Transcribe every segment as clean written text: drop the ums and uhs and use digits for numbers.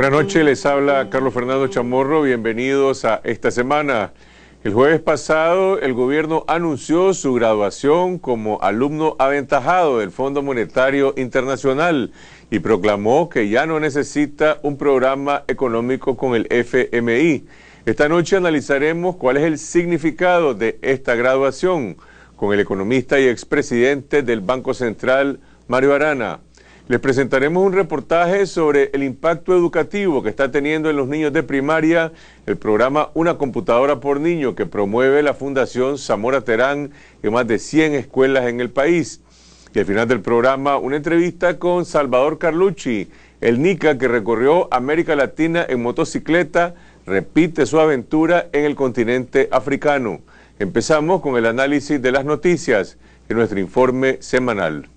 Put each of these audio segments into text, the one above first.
Buenas noches, les habla Carlos Fernando Chamorro, bienvenidos a esta semana. El jueves pasado el gobierno anunció su graduación como alumno aventajado del Fondo Monetario Internacional y proclamó que ya no necesita un programa económico con el FMI. Esta noche analizaremos cuál es el significado de esta graduación con el economista y expresidente del Banco Central, Mario Arana. Les presentaremos un reportaje sobre el impacto educativo que está teniendo en los niños de primaria el programa Una Computadora por Niño que promueve la Fundación Zamora Terán en más de 100 escuelas en el país. Y al final del programa, una entrevista con Salvador Carlucci, el nica que recorrió América Latina en motocicleta, repite su aventura en el continente africano. Empezamos con el análisis de las noticias en nuestro informe semanal.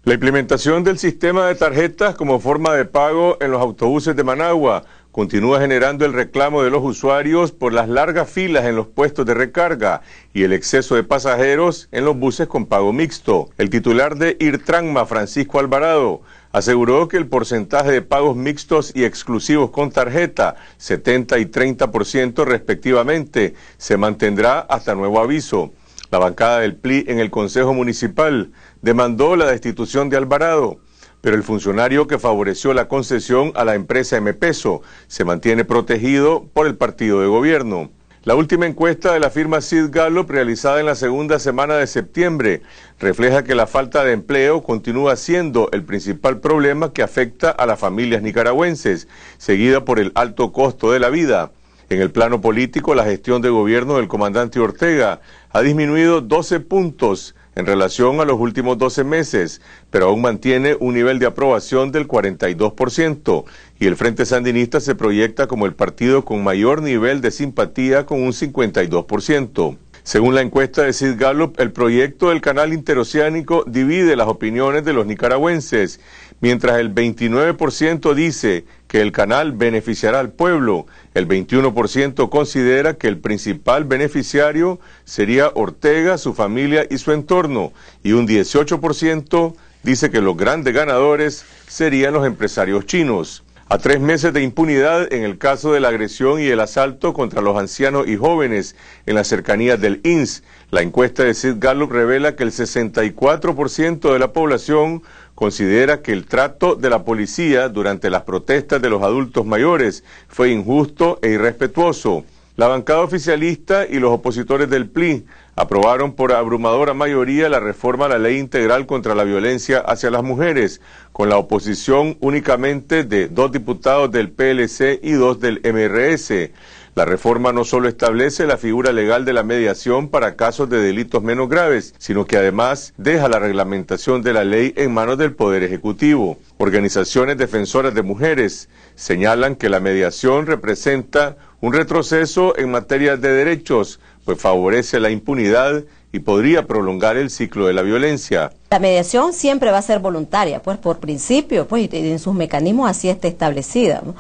La implementación del sistema de tarjetas como forma de pago en los autobuses de Managua continúa generando el reclamo de los usuarios por las largas filas en los puestos de recarga y el exceso de pasajeros en los buses con pago mixto. El titular de IRTRANMA, Francisco Alvarado, aseguró que el porcentaje de pagos mixtos y exclusivos con tarjeta, 70 y 30% respectivamente, se mantendrá hasta nuevo aviso. La bancada del PLI en el Consejo Municipal demandó la destitución de Alvarado, pero el funcionario que favoreció la concesión a la empresa M-Peso se mantiene protegido por el partido de gobierno. La última encuesta de la firma Sid Gallup, realizada en la segunda semana de septiembre, refleja que la falta de empleo continúa siendo el principal problema que afecta a las familias nicaragüenses, seguida por el alto costo de la vida. En el plano político, la gestión de gobierno del comandante Ortega ha disminuido 12 puntos en relación a los últimos 12 meses, pero aún mantiene un nivel de aprobación del 42%, y el Frente Sandinista se proyecta como el partido con mayor nivel de simpatía con un 52%. Según la encuesta de Sid Gallup, el proyecto del canal interoceánico divide las opiniones de los nicaragüenses, mientras el 29% dice que el canal beneficiará al pueblo, el 21% considera que el principal beneficiario sería Ortega, su familia y su entorno, y un 18% dice que los grandes ganadores serían los empresarios chinos. A 3 meses de impunidad en el caso de la agresión y el asalto contra los ancianos y jóvenes en las cercanías del INS, la encuesta de Sid Gallup revela que el 64% de la población considera que el trato de la policía durante las protestas de los adultos mayores fue injusto e irrespetuoso. La bancada oficialista y los opositores del PLI aprobaron por abrumadora mayoría la reforma a la Ley Integral contra la Violencia hacia las Mujeres, con la oposición únicamente de 2 diputados del PLC y 2 del MRS. La reforma no solo establece la figura legal de la mediación para casos de delitos menos graves, sino que además deja la reglamentación de la ley en manos del Poder Ejecutivo. Organizaciones defensoras de mujeres señalan que la mediación representa un retroceso en materia de derechos, pues favorece la impunidad y podría prolongar el ciclo de la violencia. La mediación siempre va a ser voluntaria, pues por principio, pues en sus mecanismos así está establecida, ¿no?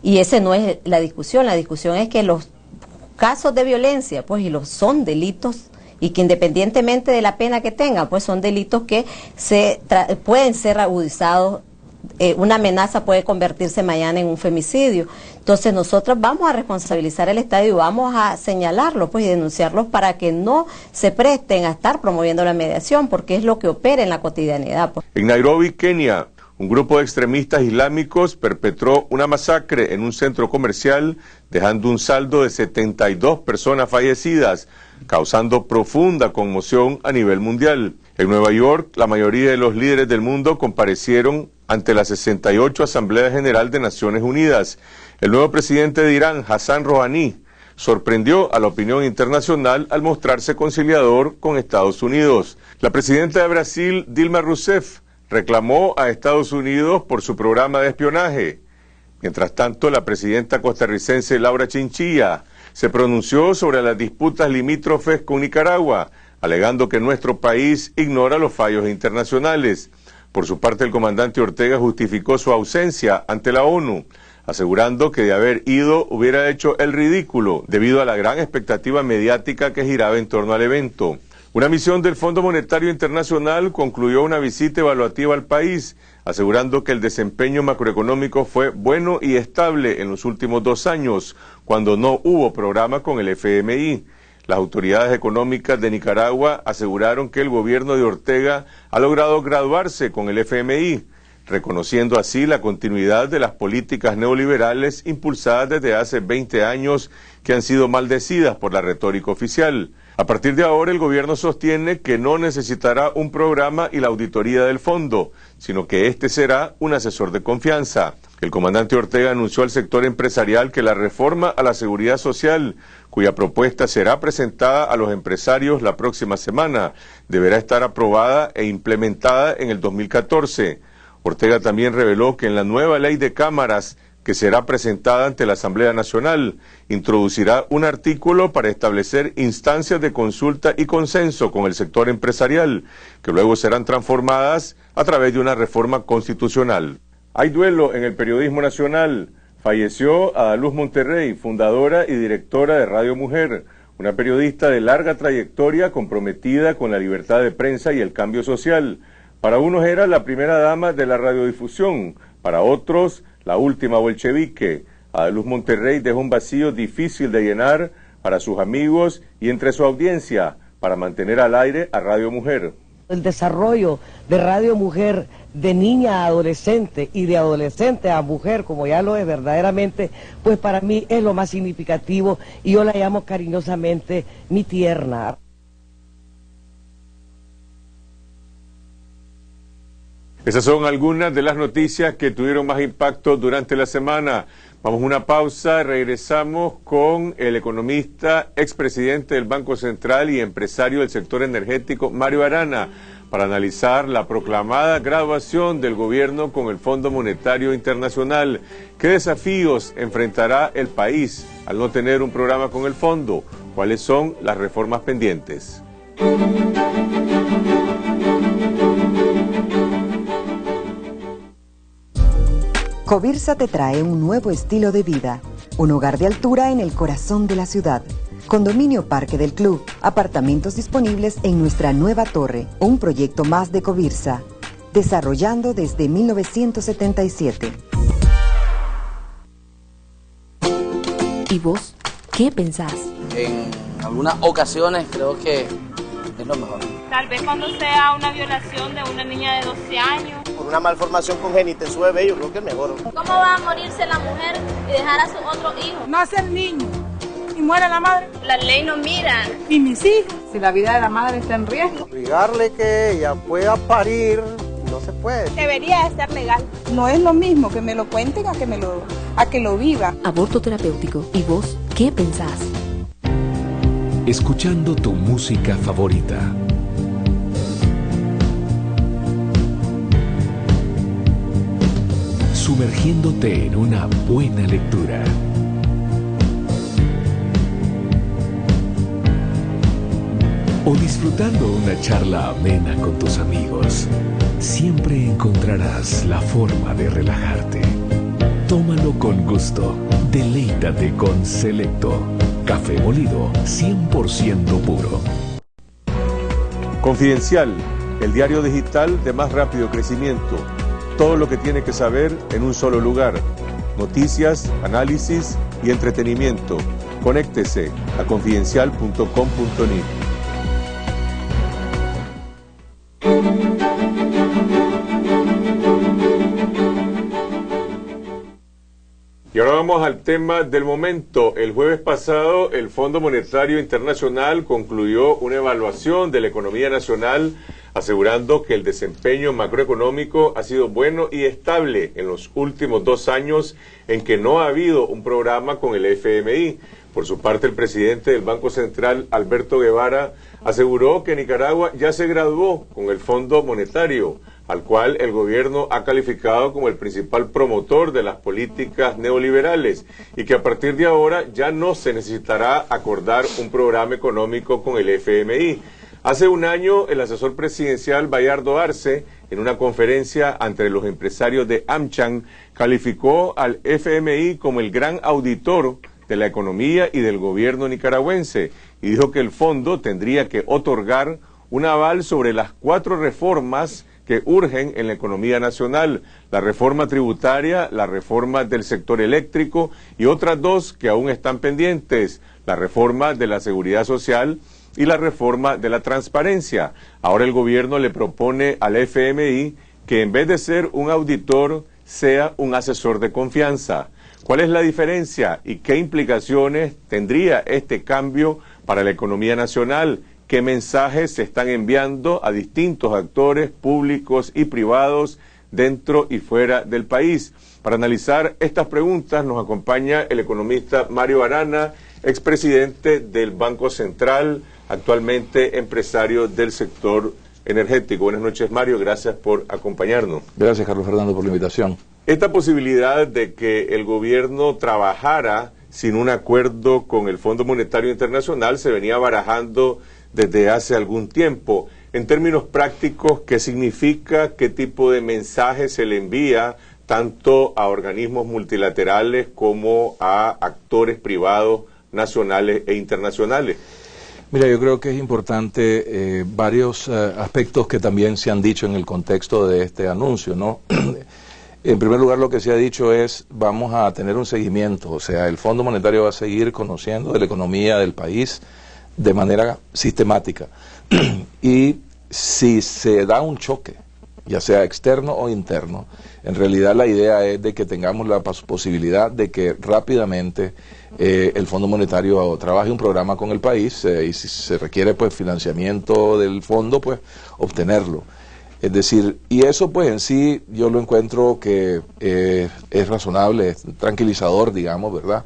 Y ese no es la discusión es que los casos de violencia, pues son delitos y que independientemente de la pena que tengan, pues son delitos que pueden ser agudizados. Una amenaza puede convertirse mañana en un femicidio. Entonces nosotros vamos a responsabilizar al Estado y vamos a señalarlos, pues, y denunciarlos para que no se presten a estar promoviendo la mediación, porque es lo que opera en la cotidianidad, pues. En Nairobi, Kenia, un grupo de extremistas islámicos perpetró una masacre en un centro comercial, dejando un saldo de 72 personas fallecidas, causando profunda conmoción a nivel mundial. En Nueva York, la mayoría de los líderes del mundo comparecieron ante la 68 Asamblea General de Naciones Unidas. El nuevo presidente de Irán, Hassan Rouhani, sorprendió a la opinión internacional al mostrarse conciliador con Estados Unidos. La presidenta de Brasil, Dilma Rousseff, reclamó a Estados Unidos por su programa de espionaje. Mientras tanto, la presidenta costarricense Laura Chinchilla se pronunció sobre las disputas limítrofes con Nicaragua, alegando que nuestro país ignora los fallos internacionales. Por su parte, el comandante Ortega justificó su ausencia ante la ONU, asegurando que de haber ido hubiera hecho el ridículo debido a la gran expectativa mediática que giraba en torno al evento. Una misión del Fondo Monetario Internacional concluyó una visita evaluativa al país, asegurando que el desempeño macroeconómico fue bueno y estable en los últimos 2 años, cuando no hubo programa con el FMI. Las autoridades económicas de Nicaragua aseguraron que el gobierno de Ortega ha logrado graduarse con el FMI, reconociendo así la continuidad de las políticas neoliberales impulsadas desde hace 20 años que han sido maldecidas por la retórica oficial. A partir de ahora, el gobierno sostiene que no necesitará un programa y la auditoría del fondo, sino que este será un asesor de confianza. El comandante Ortega anunció al sector empresarial que la reforma a la seguridad social, cuya propuesta será presentada a los empresarios la próxima semana, deberá estar aprobada e implementada en el 2014. Ortega también reveló que en la nueva ley de cámaras, que será presentada ante la Asamblea Nacional, introducirá un artículo para establecer instancias de consulta y consenso con el sector empresarial, que luego serán transformadas a través de una reforma constitucional. Hay duelo en el periodismo nacional. Falleció Adaluz Monterrey, fundadora y directora de Radio Mujer, una periodista de larga trayectoria comprometida con la libertad de prensa y el cambio social. Para unos era la primera dama de la radiodifusión, para otros la última bolchevique. Adaluz Monterrey dejó un vacío difícil de llenar para sus amigos y entre su audiencia para mantener al aire a Radio Mujer. El desarrollo de Radio Mujer de niña a adolescente y de adolescente a mujer, como ya lo es verdaderamente, pues para mí es lo más significativo y yo la llamo cariñosamente mi tierna. Esas son algunas de las noticias que tuvieron más impacto durante la semana. Vamos a una pausa, regresamos con el economista, expresidente del Banco Central y empresario del sector energético, Mario Arana, para analizar la proclamada graduación del gobierno con el Fondo Monetario Internacional. ¿Qué desafíos enfrentará el país al no tener un programa con el fondo? ¿Cuáles son las reformas pendientes? Covirsa te trae un nuevo estilo de vida, un hogar de altura en el corazón de la ciudad. Condominio Parque del Club, apartamentos disponibles en nuestra nueva torre, un proyecto más de Covirsa, desarrollando desde 1977. ¿Y vos qué pensás? En algunas ocasiones creo que es lo mejor. Tal vez cuando sea una violación de una niña de 12 años. Por una malformación congénita en su bebé, yo creo que es mejor. ¿Cómo va a morirse la mujer y dejar a su otro hijo? Nace el niño y muere la madre. La ley no mira. ¿Y mis hijos? Si la vida de la madre está en riesgo. Obligarle que ella pueda parir, no se puede. Debería de ser legal. No es lo mismo que me lo cuenten a que lo viva. Aborto terapéutico. ¿Y vos qué pensás? Escuchando tu música favorita. Sumergiéndote en una buena lectura. O disfrutando una charla amena con tus amigos. Siempre encontrarás la forma de relajarte. Tómalo con gusto. Deleítate con Selecto. Café molido 100% puro. Confidencial, el diario digital de más rápido crecimiento. Todo lo que tiene que saber en un solo lugar. Noticias, análisis y entretenimiento. Conéctese a confidencial.com.ni. Y ahora vamos al tema del momento. El jueves pasado, el Fondo Monetario Internacional concluyó una evaluación de la economía nacional, asegurando que el desempeño macroeconómico ha sido bueno y estable en los últimos 2 años en que no ha habido un programa con el FMI. Por su parte, el presidente del Banco Central, Alberto Guevara, aseguró que Nicaragua ya se graduó con el Fondo Monetario, al cual el gobierno ha calificado como el principal promotor de las políticas neoliberales y que a partir de ahora ya no se necesitará acordar un programa económico con el FMI. Hace un año, el asesor presidencial Bayardo Arce, en una conferencia ante los empresarios de AmCham, calificó al FMI como el gran auditor de la economía y del gobierno nicaragüense, y dijo que el fondo tendría que otorgar un aval sobre las 4 reformas que urgen en la economía nacional: la reforma tributaria, la reforma del sector eléctrico y otras 2 que aún están pendientes: la reforma de la seguridad social y la reforma de la transparencia. Ahora el gobierno le propone al FMI que en vez de ser un auditor, sea un asesor de confianza. ¿Cuál es la diferencia y qué implicaciones tendría este cambio para la economía nacional? ¿Qué mensajes se están enviando a distintos actores públicos y privados dentro y fuera del país? Para analizar estas preguntas nos acompaña el economista Mario Arana, expresidente del Banco Central, actualmente empresario del sector energético. Buenas noches, Mario, gracias por acompañarnos. Gracias, Carlos Fernando, por la invitación. Esta posibilidad de que el gobierno trabajara sin un acuerdo con el Fondo Monetario Internacional se venía barajando desde hace algún tiempo. En términos prácticos, ¿qué significa? ¿Qué tipo de mensaje se le envía tanto a organismos multilaterales como a actores privados nacionales e internacionales? Mira, yo creo que es importante varios aspectos que también se han dicho en el contexto de este anuncio, ¿no? En primer lugar, lo que se ha dicho es, vamos a tener un seguimiento, o sea, el Fondo Monetario va a seguir conociendo de la economía del país de manera sistemática. Y si se da un choque, ya sea externo o interno, en realidad la idea es de que tengamos la posibilidad de que rápidamente el Fondo Monetario trabaje un programa con el país y si se requiere pues financiamiento del fondo, pues obtenerlo. Es decir, y eso pues en sí yo lo encuentro que es razonable, es tranquilizador, digamos, ¿verdad?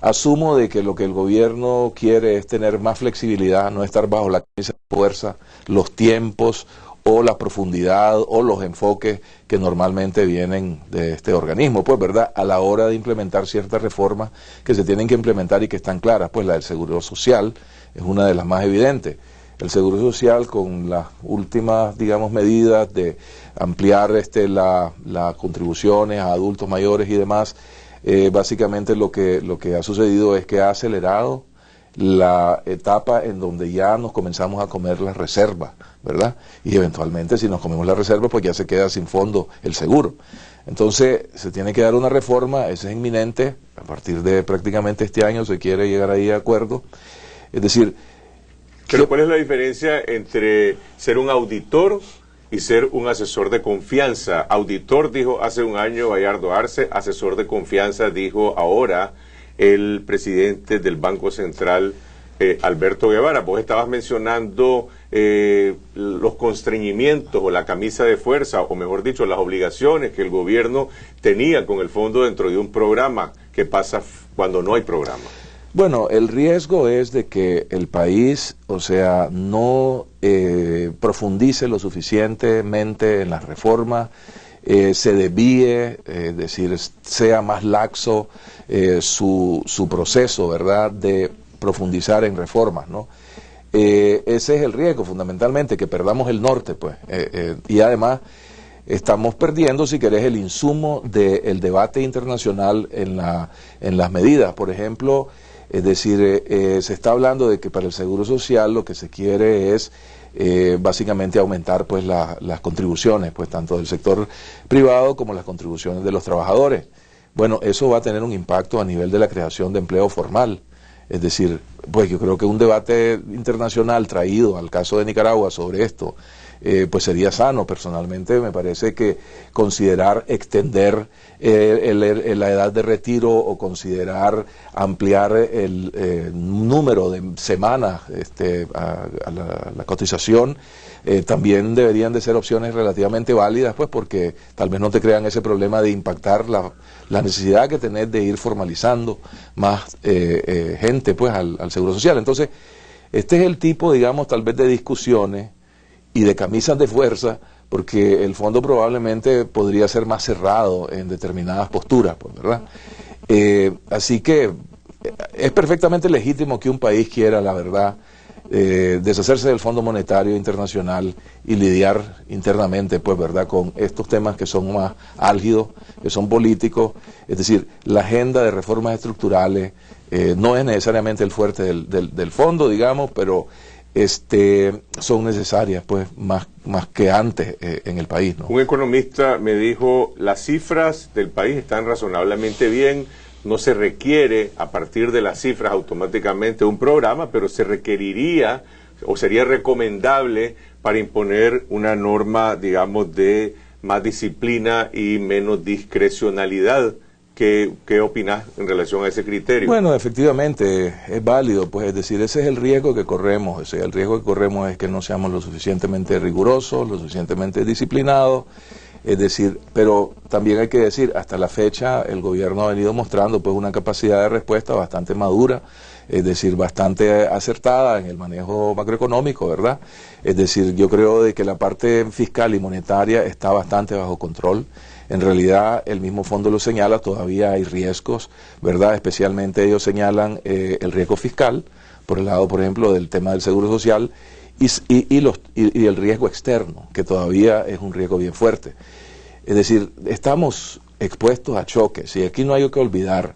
Asumo de que lo que el gobierno quiere es tener más flexibilidad, no estar bajo la camisa de fuerza, los tiempos o la profundidad o los enfoques que normalmente vienen de este organismo, pues, ¿verdad? A la hora de implementar ciertas reformas que se tienen que implementar y que están claras, pues la del Seguro Social es una de las más evidentes. El Seguro Social, con las últimas, digamos, medidas de ampliar las contribuciones a adultos mayores y demás, básicamente lo que ha sucedido es que ha acelerado la etapa en donde ya nos comenzamos a comer las reservas, ¿verdad? Y eventualmente si nos comemos las reservas, pues ya se queda sin fondo el seguro. Entonces se tiene que dar una reforma, esa es inminente, a partir de prácticamente este año se quiere llegar ahí a acuerdo. Es decir... Pero ¿cuál es la diferencia entre ser un auditor y ser un asesor de confianza? Auditor dijo hace un año Bayardo Arce, asesor de confianza dijo ahora el presidente del Banco Central, Alberto Guevara. Vos estabas mencionando los constreñimientos o la camisa de fuerza, o mejor dicho, las obligaciones que el gobierno tenía con el fondo dentro de un programa. ¿Qué pasa cuando no hay programa? Bueno, el riesgo es de que el país, o sea, no profundice lo suficientemente en las reformas, se desvíe, es decir, sea más laxo su proceso, ¿verdad?, de profundizar en reformas, ¿no? Ese es el riesgo, fundamentalmente, que perdamos el norte, pues, y además estamos perdiendo, si querés, el insumo del debate internacional en las medidas. Por ejemplo, es decir, se está hablando de que para el Seguro Social lo que se quiere es básicamente aumentar pues las contribuciones, pues tanto del sector privado como las contribuciones de los trabajadores. Bueno, eso va a tener un impacto a nivel de la creación de empleo formal. Es decir, pues yo creo que un debate internacional traído al caso de Nicaragua sobre esto, pues sería sano. Personalmente me parece que considerar extender la edad de retiro o considerar ampliar el número de semanas a la cotización también deberían de ser opciones relativamente válidas, pues porque tal vez no te crean ese problema de impactar la necesidad que tenés de ir formalizando más gente pues al Seguro Social. Entonces, este es el tipo, digamos, tal vez de discusiones y de camisas de fuerza, porque el fondo probablemente podría ser más cerrado en determinadas posturas, pues, ¿verdad? Así que es perfectamente legítimo que un país quiera, la verdad, deshacerse del Fondo Monetario Internacional y lidiar internamente, pues, ¿verdad?, con estos temas que son más álgidos, que son políticos. Es decir, la agenda de reformas estructurales no es necesariamente el fuerte del fondo, digamos, pero son necesarias, pues, más que antes en el país, ¿no? Un economista me dijo, las cifras del país están razonablemente bien, no se requiere a partir de las cifras automáticamente un programa, pero se requeriría o sería recomendable para imponer una norma, digamos, de más disciplina y menos discrecionalidad. ¿Qué opinas en relación a ese criterio? Bueno, efectivamente es válido, pues, es decir, ese es el riesgo que corremos. O sea, el riesgo que corremos es que no seamos lo suficientemente rigurosos, lo suficientemente disciplinados. Es decir, pero también hay que decir, hasta la fecha el gobierno ha venido mostrando, pues, una capacidad de respuesta bastante madura, es decir, bastante acertada en el manejo macroeconómico, ¿verdad? Es decir, yo creo de que la parte fiscal y monetaria está bastante bajo control. En realidad, el mismo fondo lo señala, todavía hay riesgos, ¿verdad? Especialmente ellos señalan el riesgo fiscal, por el lado, por ejemplo, del tema del seguro social, y el riesgo externo, que todavía es un riesgo bien fuerte. Es decir, estamos expuestos a choques, y aquí no hay que olvidar,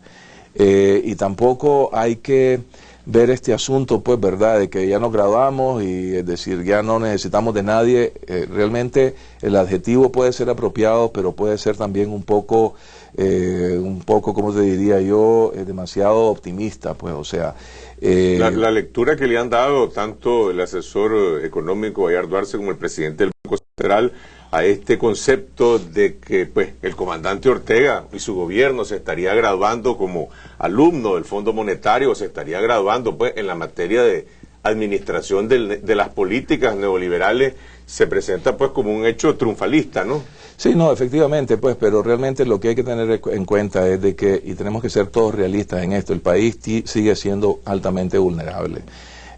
y tampoco hay que ver este asunto, pues, ¿verdad?, de que ya nos graduamos y, es decir, ya no necesitamos de nadie. Realmente el adjetivo puede ser apropiado, pero puede ser también un poco, ¿cómo te diría yo?, demasiado optimista, pues, o sea... La lectura que le han dado tanto el asesor económico Bayardo Arce como el presidente del Banco Central a este concepto de que, pues, el comandante Ortega y su gobierno se estaría graduando como alumno del Fondo Monetario, se estaría graduando, pues, en la materia de administración de las políticas neoliberales, se presenta, pues, como un hecho triunfalista, ¿no? Sí, no, efectivamente, pues, pero realmente lo que hay que tener en cuenta es de que, y tenemos que ser todos realistas en esto, el país sigue siendo altamente vulnerable.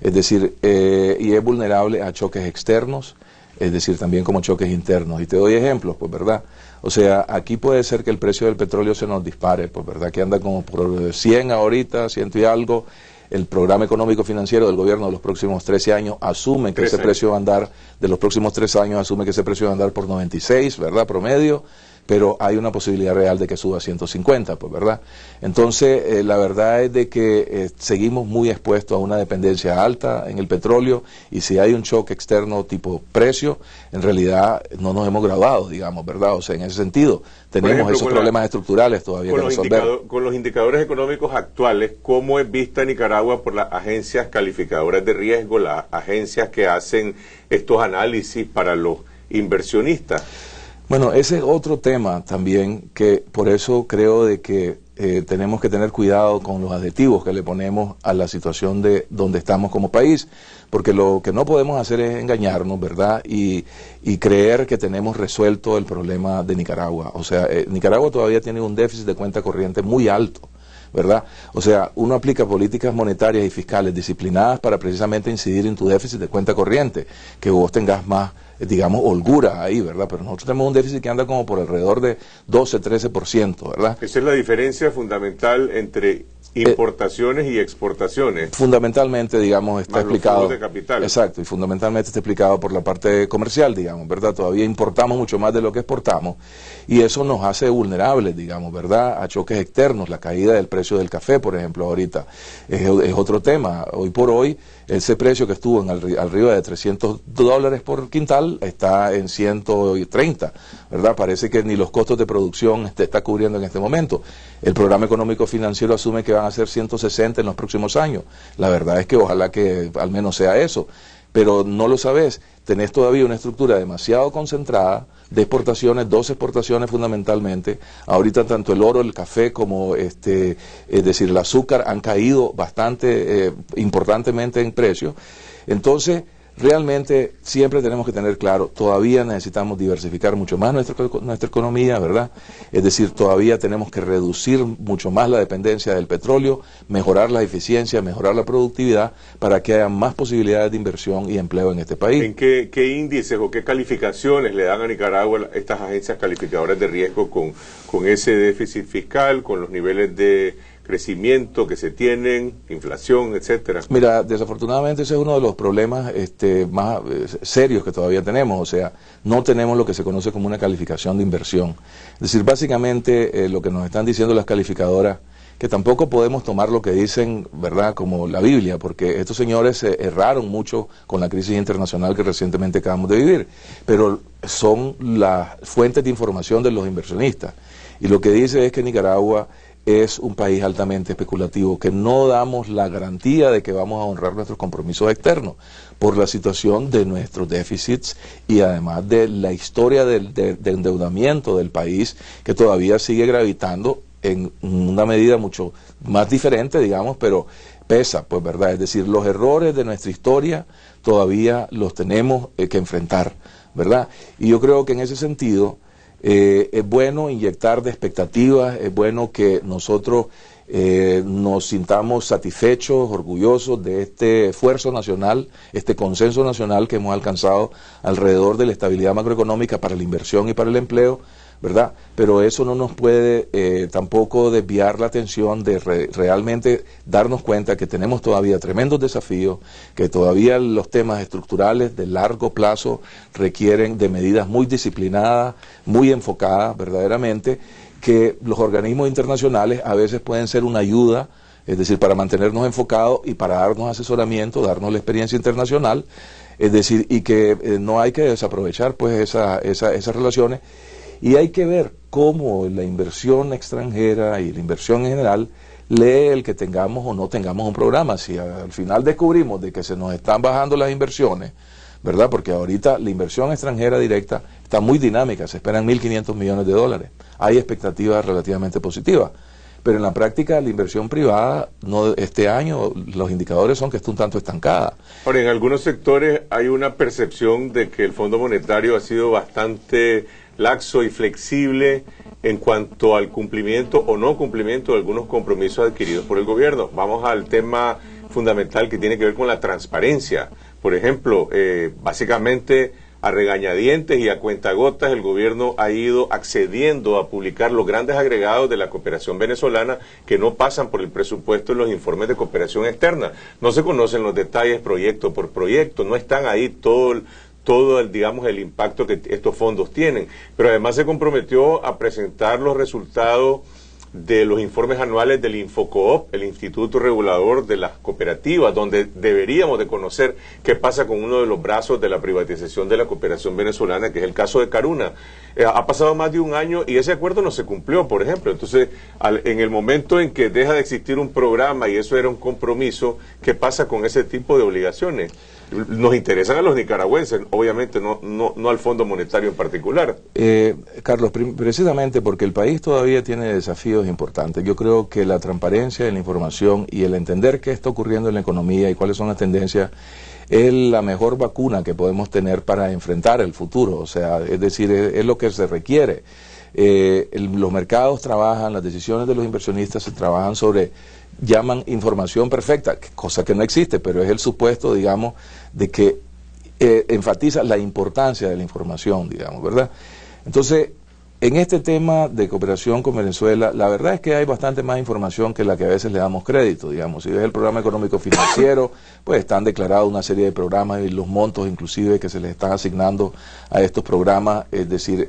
Es decir, y es vulnerable a choques externos, es decir, también como choques internos. Y te doy ejemplos, pues, ¿verdad? O sea, aquí puede ser que el precio del petróleo se nos dispare, pues, ¿verdad? Que anda como por 100 ahorita, 100 y algo. El programa económico financiero del gobierno de los próximos 13 años asume que ese precio va a andar, de los próximos 3 años asume que ese precio va a andar por 96, ¿verdad? Promedio, pero hay una posibilidad real de que suba a 150, pues, ¿verdad? Entonces, la verdad es de que seguimos muy expuestos a una dependencia alta en el petróleo, y si hay un choque externo tipo precio, en realidad no nos hemos graduado, digamos, ¿verdad? O sea, en ese sentido, tenemos esos problemas estructurales todavía que resolver. Con los indicadores económicos actuales, ¿cómo es vista Nicaragua por las agencias calificadoras de riesgo, las agencias que hacen estos análisis para los inversionistas? Bueno, ese es otro tema también, que por eso creo de que tenemos que tener cuidado con los adjetivos que le ponemos a la situación de donde estamos como país, porque lo que no podemos hacer es engañarnos, ¿verdad? Y creer que tenemos resuelto el problema de Nicaragua. O sea, Nicaragua todavía tiene un déficit de cuenta corriente muy alto, ¿verdad? O sea, uno aplica políticas monetarias y fiscales disciplinadas para precisamente incidir en tu déficit de cuenta corriente, que vos tengas más, digamos, holgura ahí, ¿verdad? Pero nosotros tenemos un déficit que anda como por alrededor de 12-13%, ¿verdad? Esa es la diferencia fundamental entre importaciones y exportaciones. Fundamentalmente, digamos, está explicado. Los fondos de capital. Exacto, y fundamentalmente está explicado por la parte comercial, digamos, ¿verdad? Todavía importamos mucho más de lo que exportamos, y eso nos hace vulnerables, digamos, ¿verdad?, a choques externos. La caída del precio del café, por ejemplo, ahorita es otro tema. Hoy por hoy, ese precio que estuvo arriba de $300 por quintal está en 130, ¿verdad? Parece que ni los costos de producción está cubriendo en este momento. El programa económico financiero asume que van a ser 160 en los próximos años. La verdad es que ojalá que al menos sea eso, pero no lo sabes. Tenés todavía una estructura demasiado concentrada de exportaciones, 2 exportaciones fundamentalmente. Ahorita tanto el oro, el café como es decir, el azúcar han caído bastante importantemente en precio. Entonces, realmente siempre tenemos que tener claro, todavía necesitamos diversificar mucho más nuestra economía, ¿verdad? Es decir, todavía tenemos que reducir mucho más la dependencia del petróleo, mejorar la eficiencia, mejorar la productividad, para que haya más posibilidades de inversión y empleo en este país. ¿En qué índices o qué calificaciones le dan a Nicaragua estas agencias calificadoras de riesgo con ese déficit fiscal, con los niveles de crecimiento que se tienen, inflación, etcétera? Mira, desafortunadamente ese es uno de los problemas más serios que todavía tenemos, o sea, no tenemos lo que se conoce como una calificación de inversión. Es decir, básicamente lo que nos están diciendo las calificadoras, que tampoco podemos tomar lo que dicen, ¿verdad?, como la Biblia, porque estos señores erraron mucho con la crisis internacional que recientemente acabamos de vivir, pero son las fuentes de información de los inversionistas. Y lo que dice es que Nicaragua es un país altamente especulativo, que no damos la garantía de que vamos a honrar nuestros compromisos externos por la situación de nuestros déficits y además de la historia de endeudamiento del país, que todavía sigue gravitando en una medida mucho más diferente, digamos, pero pesa, pues, ¿verdad? Es decir, los errores de nuestra historia todavía los tenemos que enfrentar, ¿verdad? Y yo creo que en ese sentido es bueno inyectar de expectativas, es bueno que nosotros nos sintamos satisfechos, orgullosos de este esfuerzo nacional, este consenso nacional que hemos alcanzado alrededor de la estabilidad macroeconómica para la inversión y para el empleo, ¿verdad? Pero eso no nos puede tampoco desviar la atención de realmente darnos cuenta que tenemos todavía tremendos desafíos, que todavía los temas estructurales de largo plazo requieren de medidas muy disciplinadas, muy enfocadas verdaderamente, que los organismos internacionales a veces pueden ser una ayuda, es decir, para mantenernos enfocados y para darnos asesoramiento, darnos la experiencia internacional, es decir, y que no hay que desaprovechar pues esas relaciones. Y hay que ver cómo la inversión extranjera y la inversión en general lee el que tengamos o no tengamos un programa. Si al final descubrimos de que se nos están bajando las inversiones, ¿verdad? Porque ahorita la inversión extranjera directa está muy dinámica, se esperan 1.500 millones de dólares. Hay expectativas relativamente positivas. Pero en la práctica la inversión privada este año los indicadores son que está un tanto estancada. Ahora, en algunos sectores hay una percepción de que el Fondo Monetario ha sido bastante laxo y flexible en cuanto al cumplimiento o no cumplimiento de algunos compromisos adquiridos por el gobierno. Vamos al tema fundamental que tiene que ver con la transparencia. Por ejemplo, básicamente a regañadientes y a cuentagotas el gobierno ha ido accediendo a publicar los grandes agregados de la cooperación venezolana que no pasan por el presupuesto en los informes de cooperación externa. No se conocen los detalles proyecto por proyecto, no están ahí todo el impacto que estos fondos tienen, pero además se comprometió a presentar los resultados de los informes anuales del Infocoop, el Instituto Regulador de las Cooperativas, donde deberíamos de conocer qué pasa con uno de los brazos de la privatización de la cooperación venezolana, que es el caso de Caruna. Ha pasado más de un año y ese acuerdo no se cumplió, por ejemplo. Entonces, en el momento en que deja de existir un programa y eso era un compromiso, ¿qué pasa con ese tipo de obligaciones? Nos interesan a los nicaragüenses, obviamente, no al Fondo Monetario en particular. Carlos, precisamente porque el país todavía tiene desafíos importantes. Yo creo que la transparencia en la información y el entender qué está ocurriendo en la economía y cuáles son las tendencias es la mejor vacuna que podemos tener para enfrentar el futuro. O sea, es decir, es lo que se requiere. Los mercados trabajan, las decisiones de los inversionistas se trabajan sobre, llaman información perfecta, cosa que no existe, pero es el supuesto, digamos, de que enfatiza la importancia de la información, digamos, ¿verdad? Entonces, en este tema de cooperación con Venezuela, la verdad es que hay bastante más información que la que a veces le damos crédito, digamos. Si ves el programa económico financiero, pues están declarados una serie de programas y los montos inclusive que se les están asignando a estos programas, es decir,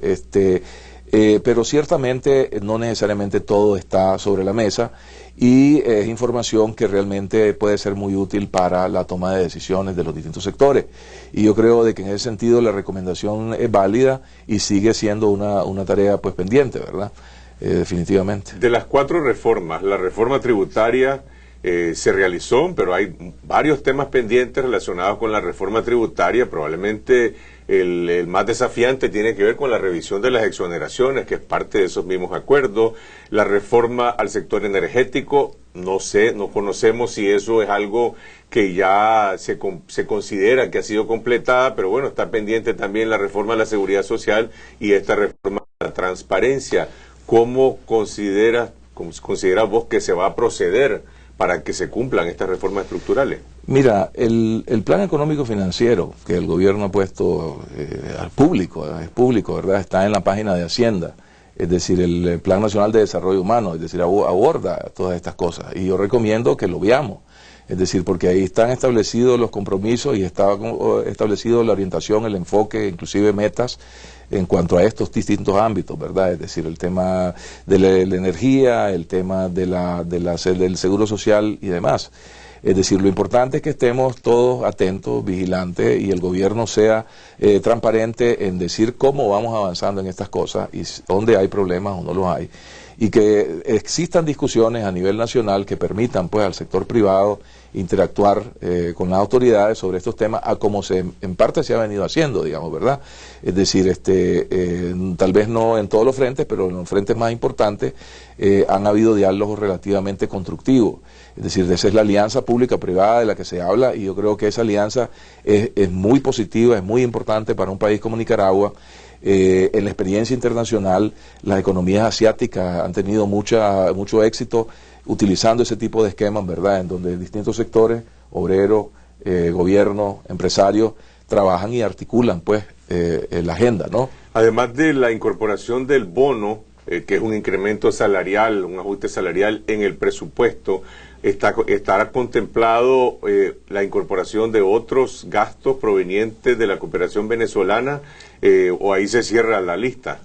pero ciertamente no necesariamente todo está sobre la mesa y es información que realmente puede ser muy útil para la toma de decisiones de los distintos sectores. Y yo creo de que en ese sentido la recomendación es válida y sigue siendo una tarea pues pendiente, ¿verdad? Definitivamente. De las 4 reformas, la reforma tributaria se realizó, pero hay varios temas pendientes relacionados con la reforma tributaria. Probablemente el más desafiante tiene que ver con la revisión de las exoneraciones, que es parte de esos mismos acuerdos. La reforma al sector energético, no conocemos si eso es algo que ya se considera que ha sido completada, pero bueno, está pendiente también la reforma a la seguridad social y esta reforma a la transparencia. ¿Cómo consideras vos que se va a proceder para que se cumplan estas reformas estructurales? Mira, el plan económico financiero que el gobierno ha puesto al público, es público, ¿verdad? Está en la página de Hacienda. Es decir, el Plan Nacional de Desarrollo Humano, es decir, aborda todas estas cosas. Y yo recomiendo que lo veamos. Es decir, porque ahí están establecidos los compromisos y está establecido la orientación, el enfoque, inclusive metas en cuanto a estos distintos ámbitos, ¿verdad? Es decir, el tema de la energía, el tema del seguro social y demás. Es decir, lo importante es que estemos todos atentos, vigilantes, y el gobierno sea transparente en decir cómo vamos avanzando en estas cosas y dónde hay problemas o no los hay. Y que existan discusiones a nivel nacional que permitan pues al sector privado interactuar con las autoridades sobre estos temas, a como en parte se ha venido haciendo, digamos, ¿verdad? Es decir, tal vez no en todos los frentes, pero en los frentes más importantes han habido diálogos relativamente constructivos. Es decir, esa es la alianza pública-privada de la que se habla, y yo creo que esa alianza es muy positiva, es muy importante para un país como Nicaragua. En la experiencia internacional, las economías asiáticas han tenido mucho éxito utilizando ese tipo de esquemas, ¿verdad?, en donde distintos sectores, obreros, gobierno, empresarios, trabajan y articulan pues la agenda, ¿no? Además de la incorporación del bono, que es un incremento salarial, un ajuste salarial en el presupuesto, estará contemplado la incorporación de otros gastos provenientes de la cooperación venezolana, o ahí se cierra la lista.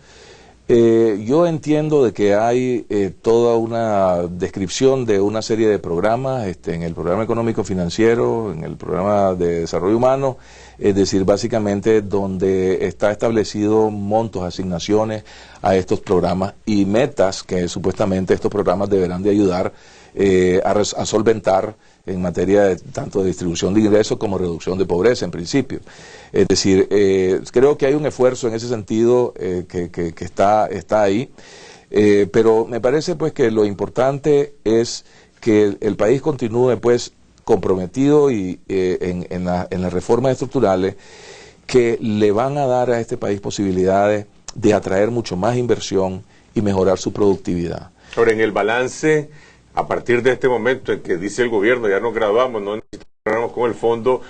Yo entiendo de que hay toda una descripción de una serie de programas, en el programa económico financiero, en el programa de desarrollo humano, es decir, básicamente donde está establecido montos, asignaciones a estos programas y metas que supuestamente estos programas deberán de ayudar a solventar en materia de tanto de distribución de ingresos como reducción de pobreza en principio. Es decir, creo que hay un esfuerzo en ese sentido que está ahí, pero me parece pues que lo importante es que el país continúe pues comprometido y en las reformas estructurales que le van a dar a este país posibilidades de atraer mucho más inversión y mejorar su productividad. Ahora, en el balance, a partir de este momento en que dice el gobierno, ya nos graduamos, no necesitamos con el fondo,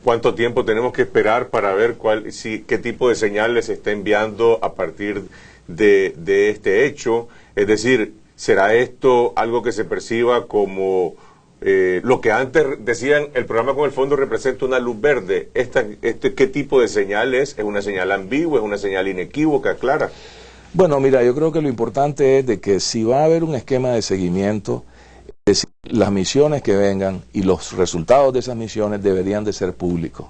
¿cuánto tiempo tenemos que esperar para ver qué tipo de señales se está enviando a partir de este hecho? Es decir, ¿será esto algo que se perciba como lo que antes decían, el programa con el fondo representa una luz verde? ¿Qué tipo de señal es? ¿Es una señal ambigua? ¿Es una señal inequívoca, clara? Bueno, mira, yo creo que lo importante es de que si va a haber un esquema de seguimiento, es decir, las misiones que vengan y los resultados de esas misiones deberían de ser públicos,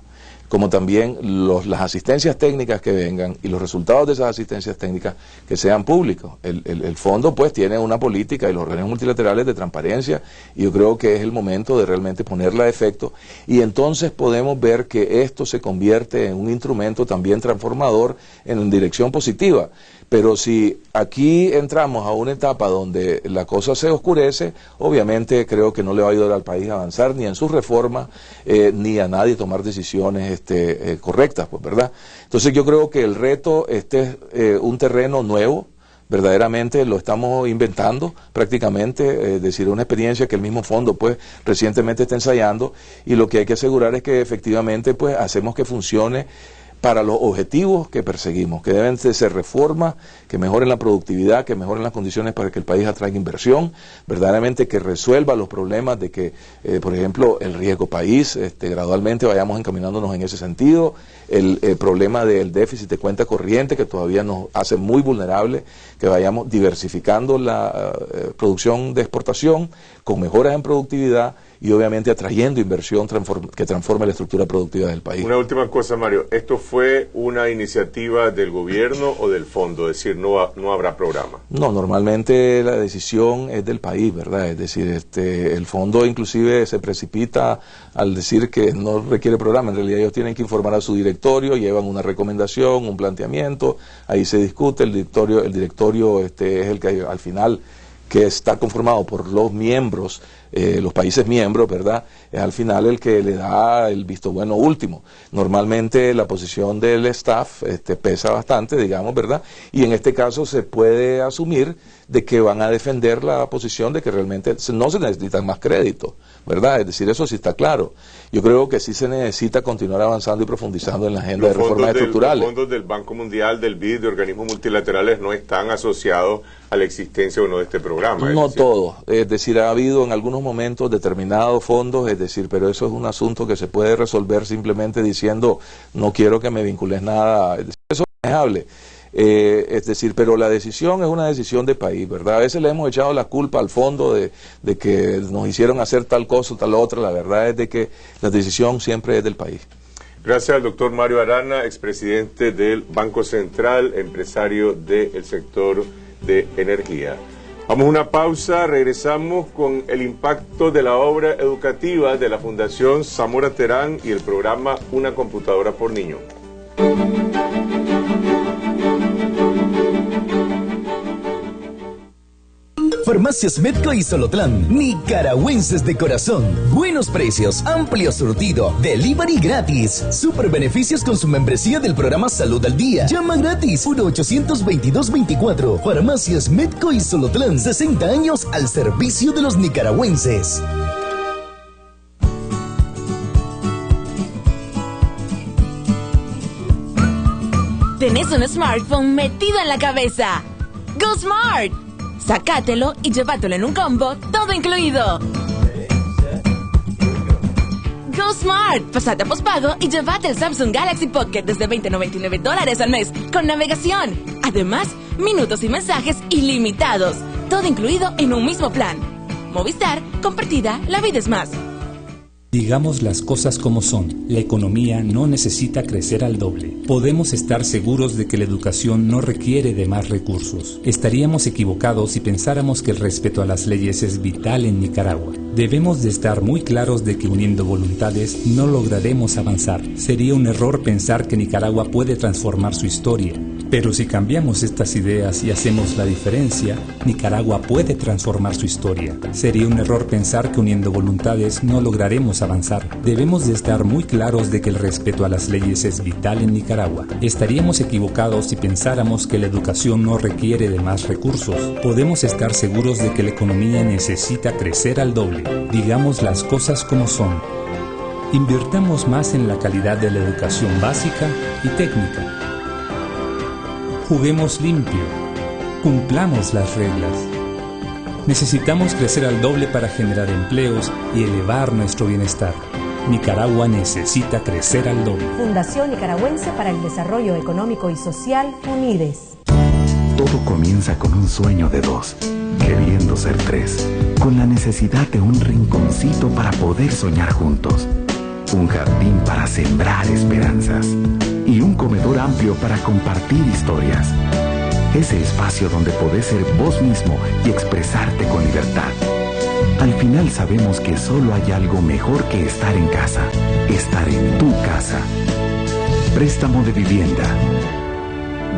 como también las asistencias técnicas que vengan y los resultados de esas asistencias técnicas que sean públicos. El fondo pues tiene una política y los organismos multilaterales de transparencia, y yo creo que es el momento de realmente ponerla a efecto, y entonces podemos ver que esto se convierte en un instrumento también transformador en dirección positiva. Pero si aquí entramos a una etapa donde la cosa se oscurece, obviamente creo que no le va a ayudar al país a avanzar ni en sus reformas, ni a nadie tomar decisiones correctas, pues, ¿verdad? Entonces yo creo que el reto es un terreno nuevo, verdaderamente lo estamos inventando prácticamente, es decir, una experiencia que el mismo fondo pues recientemente está ensayando, y lo que hay que asegurar es que efectivamente pues hacemos que funcione para los objetivos que perseguimos, que deben de ser reformas, que mejoren la productividad, que mejoren las condiciones para que el país atraiga inversión, verdaderamente que resuelva los problemas de que, por ejemplo, el riesgo país, gradualmente vayamos encaminándonos en ese sentido, el problema del déficit de cuenta corriente que todavía nos hace muy vulnerables, que vayamos diversificando la producción de exportación con mejoras en productividad y obviamente atrayendo inversión que transforme la estructura productiva del país. Una última cosa, Mario, ¿esto fue una iniciativa del gobierno o del fondo? Es decir, no habrá programa. No, normalmente la decisión es del país, ¿verdad? Es decir, el fondo inclusive se precipita al decir que no requiere programa. En realidad ellos tienen que informar a su directorio, llevan una recomendación, un planteamiento, ahí se discute, el directorio es el que al final, que está conformado por los miembros los países miembros, ¿verdad? Es al final el que le da el visto bueno último. Normalmente la posición del staff pesa bastante, digamos, ¿verdad? Y en este caso se puede asumir de que van a defender la posición de que realmente no se necesitan más créditos, ¿verdad? Es decir, eso sí está claro. Yo creo que sí se necesita continuar avanzando y profundizando en la agenda de reformas estructurales. Los fondos del Banco Mundial, del BID, de organismos multilaterales no están asociados a la existencia o no de este programa. No todos, es decir, ha habido en algunos momentos determinados fondos, es decir, pero eso es un asunto que se puede resolver simplemente diciendo no quiero que me vincules nada, es decir, eso es manejable. Es decir, pero la decisión es una decisión de país, ¿verdad? A veces le hemos echado la culpa al fondo de que nos hicieron hacer tal cosa o tal otra. La verdad es de que la decisión siempre es del país. Gracias al doctor Mario Arana, expresidente del Banco Central, empresario del sector de energía. Vamos a una pausa, regresamos con el impacto de la obra educativa de la Fundación Zamora Terán y el programa Una computadora por niño. Farmacias Medco y Solotlán, nicaragüenses de corazón. Buenos precios, amplio surtido, delivery gratis. Super beneficios con su membresía del programa Salud al Día. Llama gratis 1-822-24. Farmacias Medco y Solotlán, 60 años al servicio de los nicaragüenses. ¿Tenés un smartphone metido en la cabeza? ¡Go Smart! Sácatelo y llévatelo en un combo, todo incluido. Go Smart. Pasate a pospago y llévate el Samsung Galaxy Pocket desde $20.99 al mes, con navegación. Además, minutos y mensajes ilimitados. Todo incluido en un mismo plan. Movistar, compartida, la vida es más. Digamos las cosas como son, la economía no necesita crecer al doble. Podemos estar seguros de que la educación no requiere de más recursos. Estaríamos equivocados si pensáramos que el respeto a las leyes es vital en Nicaragua. Debemos de estar muy claros de que uniendo voluntades no lograremos avanzar. Sería un error pensar que Nicaragua puede transformar su historia. Pero si cambiamos estas ideas y hacemos la diferencia, Nicaragua puede transformar su historia. Sería un error pensar que uniendo voluntades no lograremos avanzar. Debemos de estar muy claros de que el respeto a las leyes es vital en Nicaragua. Estaríamos equivocados si pensáramos que la educación no requiere de más recursos. Podemos estar seguros de que la economía necesita crecer al doble. Digamos las cosas como son. Invirtamos más en la calidad de la educación básica y técnica. Juguemos limpio. Cumplamos las reglas. Necesitamos crecer al doble para generar empleos y elevar nuestro bienestar. Nicaragua necesita crecer al doble. Fundación Nicaragüense para el Desarrollo Económico y Social, UNIDES. Todo comienza con un sueño de dos, queriendo ser tres, con la necesidad de un rinconcito para poder soñar juntos, un jardín para sembrar esperanzas y un comedor amplio para compartir historias. Ese espacio donde podés ser vos mismo y expresarte con libertad. Al final sabemos que solo hay algo mejor que estar en casa, estar en tu casa. Préstamo de vivienda.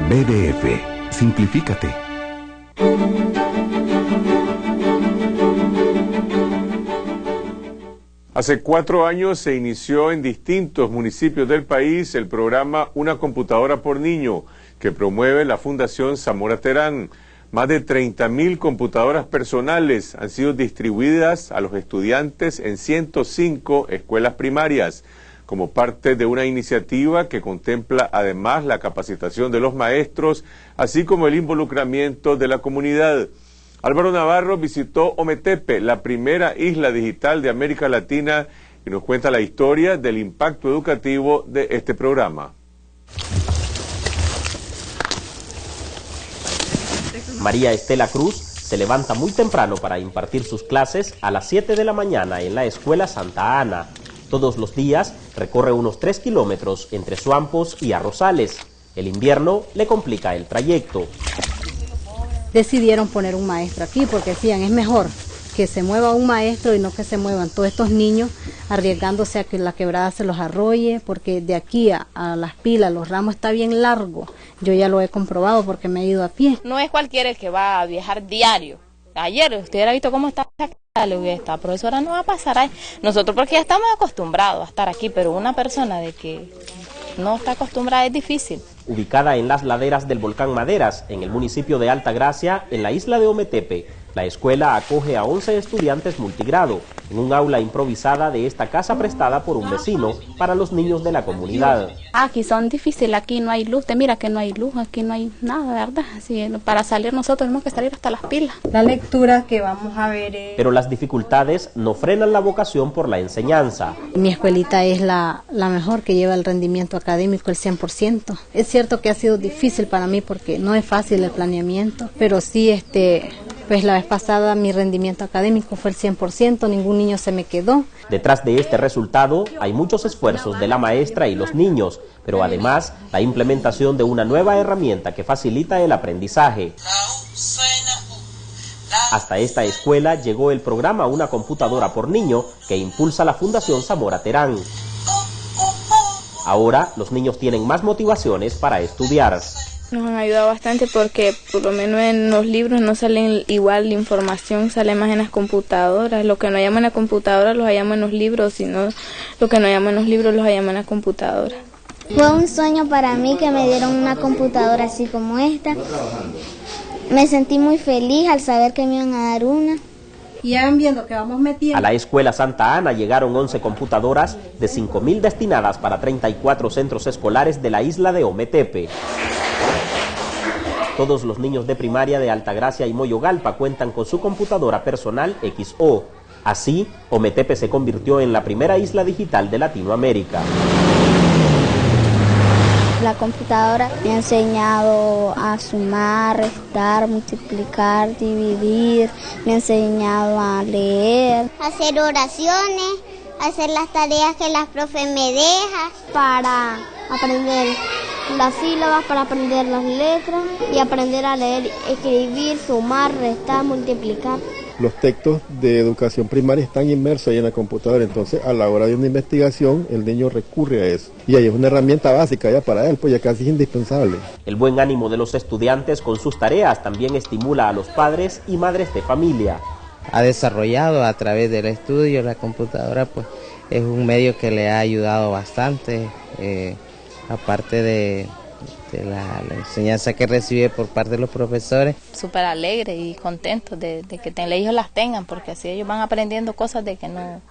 BDF, simplifícate. Hace 4 años se inició en distintos municipios del país el programa Una computadora por niño, que promueve la Fundación Zamora Terán. Más de 30.000 computadoras personales han sido distribuidas a los estudiantes en 105 escuelas primarias, como parte de una iniciativa que contempla además la capacitación de los maestros, así como el involucramiento de la comunidad. Álvaro Navarro visitó Ometepe, la primera isla digital de América Latina, y nos cuenta la historia del impacto educativo de este programa. María Estela Cruz se levanta muy temprano para impartir sus clases a las 7 de la mañana en la Escuela Santa Ana. Todos los días recorre unos 3 kilómetros entre Suampos y Arrozales. El invierno le complica el trayecto. Decidieron poner un maestro aquí porque decían es mejor que se mueva un maestro y no que se muevan todos estos niños arriesgándose a que la quebrada se los arrolle, porque de aquí a las pilas los ramos está bien largo. Yo ya lo he comprobado porque me he ido a pie. No es cualquiera el que va a viajar diario. Ayer usted hubiera visto cómo está esta profesora no va a pasar ahí. Nosotros porque ya estamos acostumbrados a estar aquí, pero una persona de que no está acostumbrada es difícil. Ubicada en las laderas del volcán Maderas, en el municipio de Altagracia, en la isla de Ometepe, la escuela acoge a 11 estudiantes multigrado en un aula improvisada de esta casa prestada por un vecino para los niños de la comunidad. Aquí son difíciles, aquí no hay luz, usted mira que no hay luz, aquí no hay nada, ¿verdad? Así, para salir nosotros tenemos que salir hasta las pilas. La lectura que vamos a ver es... Pero las dificultades no frenan la vocación por la enseñanza. Mi escuelita es la mejor, que lleva el rendimiento académico el 100%. Es cierto que ha sido difícil para mí porque no es fácil el planeamiento, pero sí pues la vez pasada mi rendimiento académico fue el 100%, ningún niño se me quedó. Detrás de este resultado hay muchos esfuerzos de la maestra y los niños, pero además la implementación de una nueva herramienta que facilita el aprendizaje. Hasta esta escuela llegó el programa Una computadora por niño que impulsa la Fundación Zamora Terán. Ahora los niños tienen más motivaciones para estudiar. Nos han ayudado bastante porque por lo menos en los libros no salen igual la información, sale más en las computadoras. Lo que no hallamos en la computadora los hallamos en los libros, sino lo que no hallamos en los libros los hallamos en la computadora. Fue un sueño para mí que me dieron una computadora así como esta. Me sentí muy feliz al saber que me iban a dar una. Y ya van viendo que vamos metiendo. A la escuela Santa Ana llegaron 11 computadoras de 5.000 destinadas para 34 centros escolares de la isla de Ometepe. Todos los niños de primaria de Altagracia y Moyogalpa cuentan con su computadora personal XO. Así, Ometepe se convirtió en la primera isla digital de Latinoamérica. La computadora me ha enseñado a sumar, restar, multiplicar, dividir, me ha enseñado a leer, hacer oraciones, hacer las tareas que la profe me deja, para aprender las sílabas, para aprender las letras y aprender a leer, escribir, sumar, restar, multiplicar. Los textos de educación primaria están inmersos ahí en la computadora, entonces a la hora de una investigación el niño recurre a eso. Y ahí es una herramienta básica ya para él, pues ya casi es indispensable. El buen ánimo de los estudiantes con sus tareas también estimula a los padres y madres de familia. Ha desarrollado a través del estudio la computadora, pues es un medio que le ha ayudado bastante, aparte de la enseñanza que recibe por parte de los profesores. Súper alegre y contento de que ellos las tengan, porque así ellos van aprendiendo cosas de que no,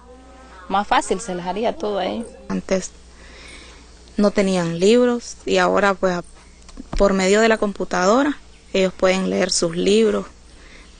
más fácil se les haría todo a ellos. Antes no tenían libros y ahora pues por medio de la computadora ellos pueden leer sus libros,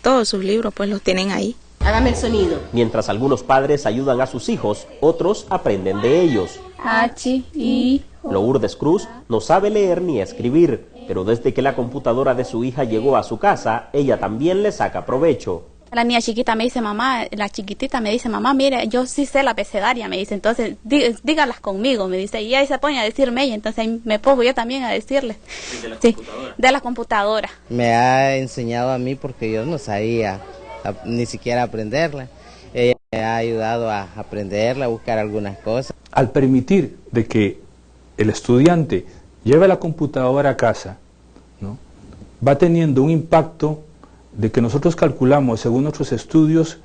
todos sus libros pues los tienen ahí. Hágame el sonido. Mientras algunos padres ayudan a sus hijos, otros aprenden de ellos. H-I. Lourdes Cruz no sabe leer ni escribir, pero desde que la computadora de su hija llegó a su casa, ella también le saca provecho. La niña chiquita me dice, mamá, la chiquitita me dice, mamá, mire, yo sí sé la abecedaria, me dice, entonces dígalas conmigo, me dice, y ahí se pone a decirme ella, entonces ahí me pongo yo también a decirle. ¿De la computadora? De la computadora. Me ha enseñado a mí porque yo no sabía ni siquiera aprenderla. Ella me ha ayudado a aprenderla, a buscar algunas cosas. Al permitir de que el estudiante lleve la computadora a casa, ¿no?, va teniendo un impacto de que nosotros calculamos, según nuestros estudios,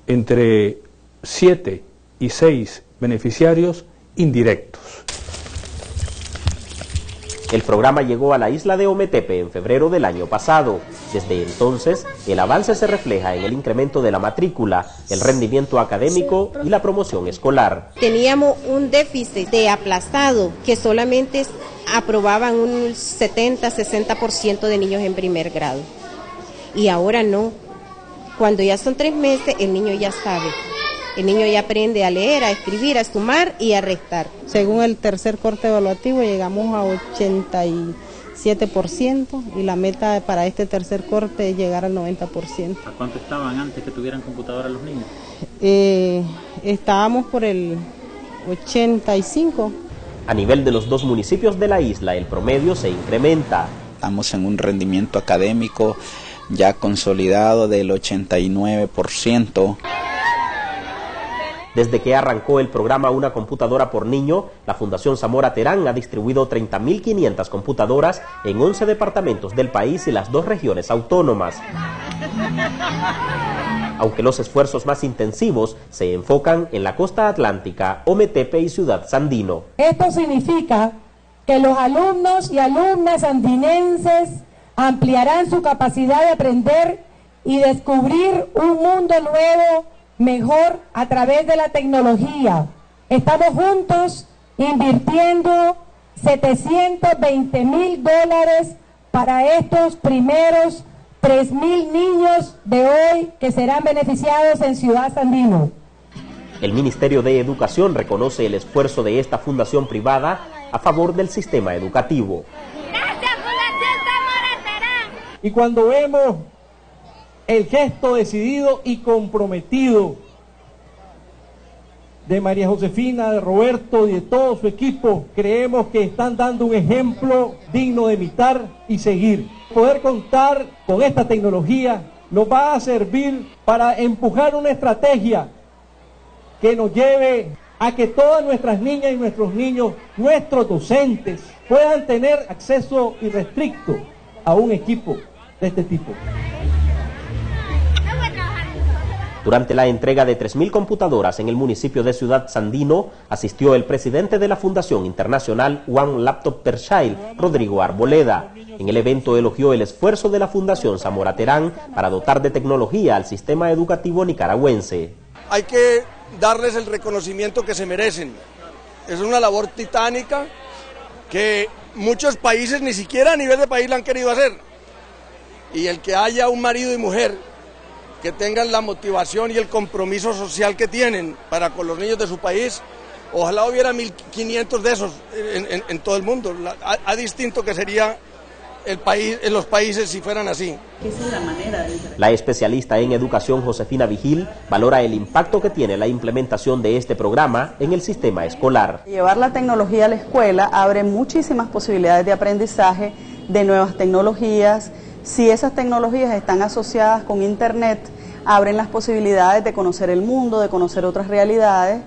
entre 7 y 6 beneficiarios indirectos. El programa llegó a la isla de Ometepe en febrero del año pasado. Desde entonces, el avance se refleja en el incremento de la matrícula, el rendimiento académico y la promoción escolar. Teníamos un déficit de aplazado que solamente aprobaban un 70-60% de niños en primer grado. Y ahora no. Cuando ya son 3 meses, el niño ya sabe. El niño ya aprende a leer, a escribir, a sumar y a restar. Según el tercer corte evaluativo llegamos a 87% y la meta para este tercer corte es llegar al 90%. ¿A cuánto estaban antes que tuvieran computadora los niños? Estábamos por el 85%. A nivel de los 2 municipios de la isla, el promedio se incrementa. Estamos en un rendimiento académico ya consolidado del 89%. Desde que arrancó el programa Una computadora por niño, la Fundación Zamora Terán ha distribuido 30.500 computadoras en 11 departamentos del país y las 2 regiones autónomas. aunque los esfuerzos más intensivos se enfocan en la costa atlántica, Ometepe y Ciudad Sandino. Esto significa que los alumnos y alumnas sandinenses ampliarán su capacidad de aprender y descubrir un mundo nuevo, mejor a través de la tecnología. Estamos juntos invirtiendo $720,000 para estos primeros 3,000 niños de hoy que serán beneficiados en Ciudad Sandino. El Ministerio de Educación reconoce el esfuerzo de esta fundación privada a favor del sistema educativo. Gracias, Fundación Zamora Terán. Y cuando vemos el gesto decidido y comprometido de María Josefina, de Roberto y de todo su equipo, creemos que están dando un ejemplo digno de imitar y seguir. Poder contar con esta tecnología nos va a servir para empujar una estrategia que nos lleve a que todas nuestras niñas y nuestros niños, nuestros docentes, puedan tener acceso irrestricto a un equipo de este tipo. Durante la entrega de 3,000 computadoras en el municipio de Ciudad Sandino, asistió el presidente de la Fundación Internacional One Laptop Per Child, Rodrigo Arboleda. En el evento elogió el esfuerzo de la Fundación Zamora Terán para dotar de tecnología al sistema educativo nicaragüense. Hay que darles el reconocimiento que se merecen. Es una labor titánica que muchos países ni siquiera a nivel de país la han querido hacer. Y el que haya un marido y mujer que tengan la motivación y el compromiso social que tienen para con los niños de su país, ojalá hubiera 1.500 de esos en todo el mundo. A distinto que sería el país, en los países si fueran así. La especialista en educación Josefina Vigil valora el impacto que tiene la implementación de este programa en el sistema escolar. Llevar la tecnología a la escuela abre muchísimas posibilidades de aprendizaje de nuevas tecnologías. Si esas tecnologías están asociadas con Internet, abren las posibilidades de conocer el mundo, de conocer otras realidades.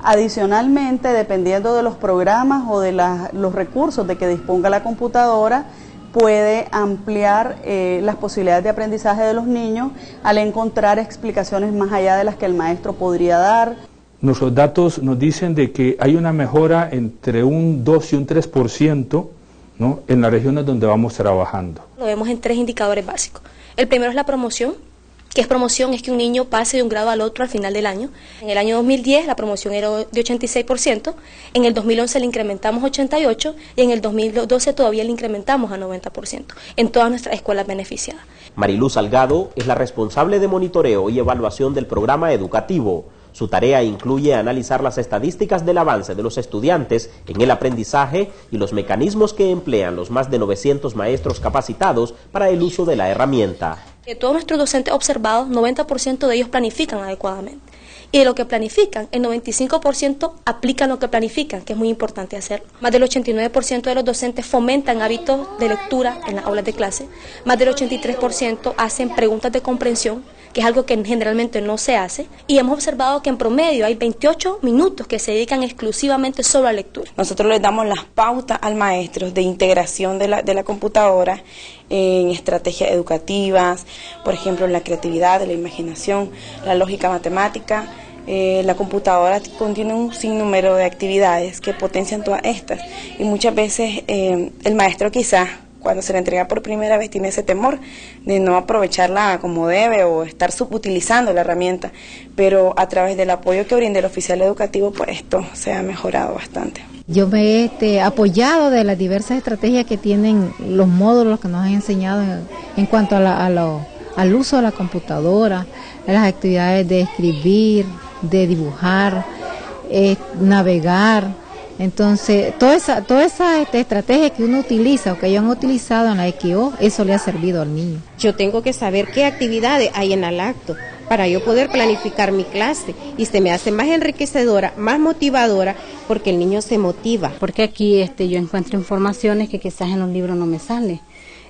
Adicionalmente, dependiendo de los programas o de los recursos de que disponga la computadora, puede ampliar las posibilidades de aprendizaje de los niños al encontrar explicaciones más allá de las que el maestro podría dar. Nuestros datos nos dicen de que hay una mejora entre un 2 y un 3%, ¿no?, en las regiones donde vamos trabajando. Lo vemos en 3 indicadores básicos. El primero es la promoción. ¿Qué es promoción? Es que un niño pase de un grado al otro al final del año. En el año 2010 la promoción era de 86%, en el 2011 le incrementamos 88% y en el 2012 todavía le incrementamos a 90% en todas nuestras escuelas beneficiadas. Mariluz Salgado es la responsable de monitoreo y evaluación del programa educativo. Su tarea incluye analizar las estadísticas del avance de los estudiantes en el aprendizaje y los mecanismos que emplean los más de 900 maestros capacitados para el uso de la herramienta. De todos nuestros docentes observados, 90% de ellos planifican adecuadamente. Y de lo que planifican, el 95% aplican lo que planifican, que es muy importante hacerlo. Más del 89% de los docentes fomentan hábitos de lectura en las aulas de clase. Más del 83% hacen preguntas de comprensión, que es algo que generalmente no se hace. Y hemos observado que en promedio hay 28 minutos que se dedican exclusivamente solo a lectura. Nosotros les damos las pautas al maestro de integración de la computadora en estrategias educativas, por ejemplo, la creatividad, la imaginación, la lógica matemática. La computadora contiene un sinnúmero de actividades que potencian todas estas y muchas veces el maestro quizás cuando se le entrega por primera vez tiene ese temor de no aprovecharla como debe o estar subutilizando la herramienta, pero a través del apoyo que brinda el oficial educativo, pues esto se ha mejorado bastante. Yo me he apoyado de las diversas estrategias que tienen los módulos que nos han enseñado en cuanto al uso de la computadora, a las actividades de escribir, de dibujar, navegar. Entonces, toda esa estrategia que uno utiliza o que ellos han utilizado en la XO, eso le ha servido al niño. Yo tengo que saber qué actividades hay en el acto para yo poder planificar mi clase y se me hace más enriquecedora, más motivadora, porque el niño se motiva. Porque aquí yo encuentro informaciones que quizás en los libros no me salen.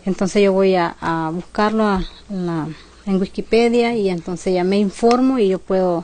Entonces yo voy a buscarlo en Wikipedia y entonces ya me informo y yo puedo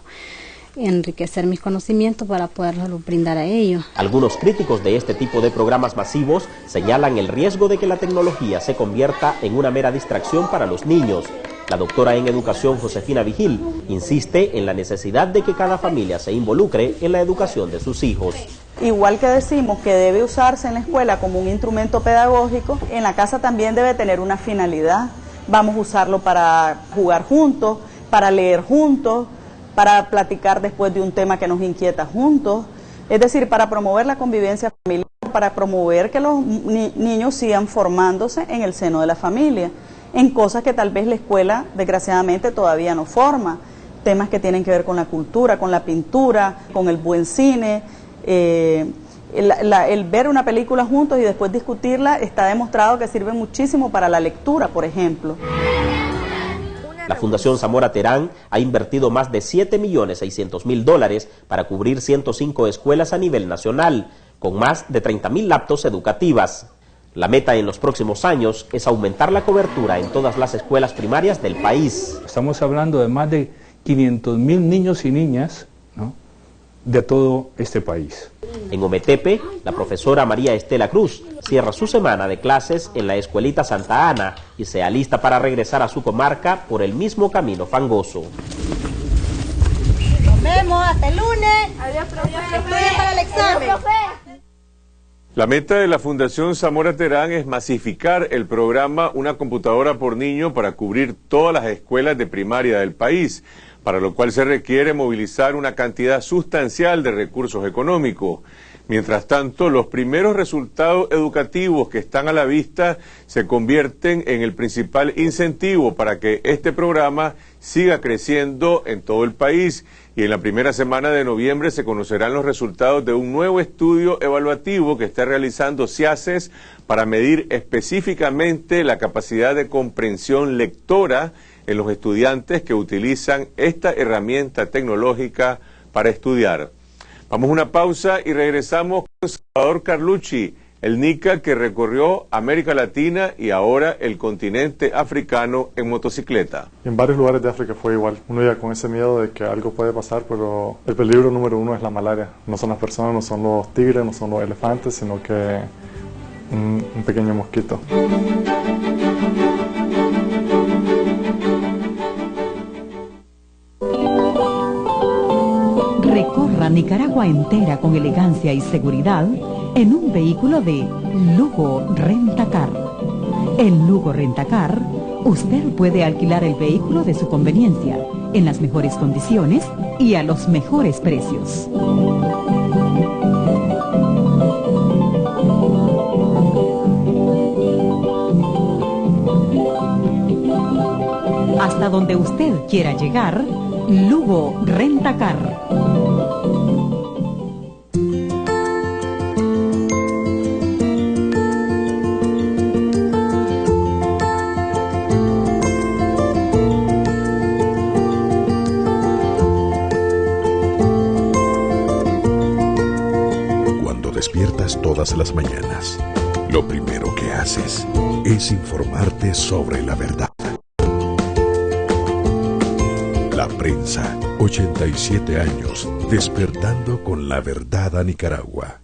enriquecer mis conocimientos para poderlo brindar a ellos. Algunos críticos de este tipo de programas masivos señalan el riesgo de que la tecnología se convierta en una mera distracción para los niños. La doctora en educación Josefina Vigil insiste en la necesidad de que cada familia se involucre en la educación de sus hijos. Igual que decimos que debe usarse en la escuela como un instrumento pedagógico, en la casa también debe tener una finalidad. Vamos a usarlo para jugar juntos, para leer juntos, para platicar después de un tema que nos inquieta juntos. Es decir, para promover la convivencia familiar, para promover que los niños sigan formándose en el seno de la familia, en cosas que tal vez la escuela, desgraciadamente, todavía no forma. Temas que tienen que ver con la cultura, con la pintura, con el buen cine. El ver una película juntos y después discutirla está demostrado que sirve muchísimo para la lectura, por ejemplo. La Fundación Zamora Terán ha invertido más de $7.600.000 para cubrir 105 escuelas a nivel nacional, con más de 30.000 laptops educativas. La meta en los próximos años es aumentar la cobertura en todas las escuelas primarias del país. Estamos hablando de más de 500.000 niños y niñas, ¿no?, de todo este país. En Ometepe, la profesora María Estela Cruz cierra su semana de clases en la escuelita Santa Ana y se alista para regresar a su comarca por el mismo camino fangoso. Nos vemos hasta el lunes. Adiós, profe. Estudien para el examen. La meta de la Fundación Zamora Terán es masificar el programa Una Computadora por Niño para cubrir todas las escuelas de primaria del país, para lo cual se requiere movilizar una cantidad sustancial de recursos económicos. Mientras tanto, los primeros resultados educativos que están a la vista se convierten en el principal incentivo para que este programa siga creciendo en todo el país, y en la primera semana de noviembre se conocerán los resultados de un nuevo estudio evaluativo que está realizando CIACES para medir específicamente la capacidad de comprensión lectora en los estudiantes que utilizan esta herramienta tecnológica para estudiar. Vamos a una pausa y regresamos con Salvador Carlucci, el nica que recorrió América Latina y ahora el continente africano en motocicleta. En varios lugares de África fue igual. Uno iba con ese miedo de que algo puede pasar, pero el peligro número uno es la malaria. No son las personas, no son los tigres, no son los elefantes, sino que un pequeño mosquito. Recorra Nicaragua entera con elegancia y seguridad en un vehículo de Lugo Rentacar. En Lugo Rentacar, usted puede alquilar el vehículo de su conveniencia, en las mejores condiciones y a los mejores precios. Hasta donde usted quiera llegar, Lugo Rentacar. Cuando despiertas todas las mañanas, lo primero que haces es informarte sobre la verdad. La prensa, 87 años, despertando con la verdad a Nicaragua.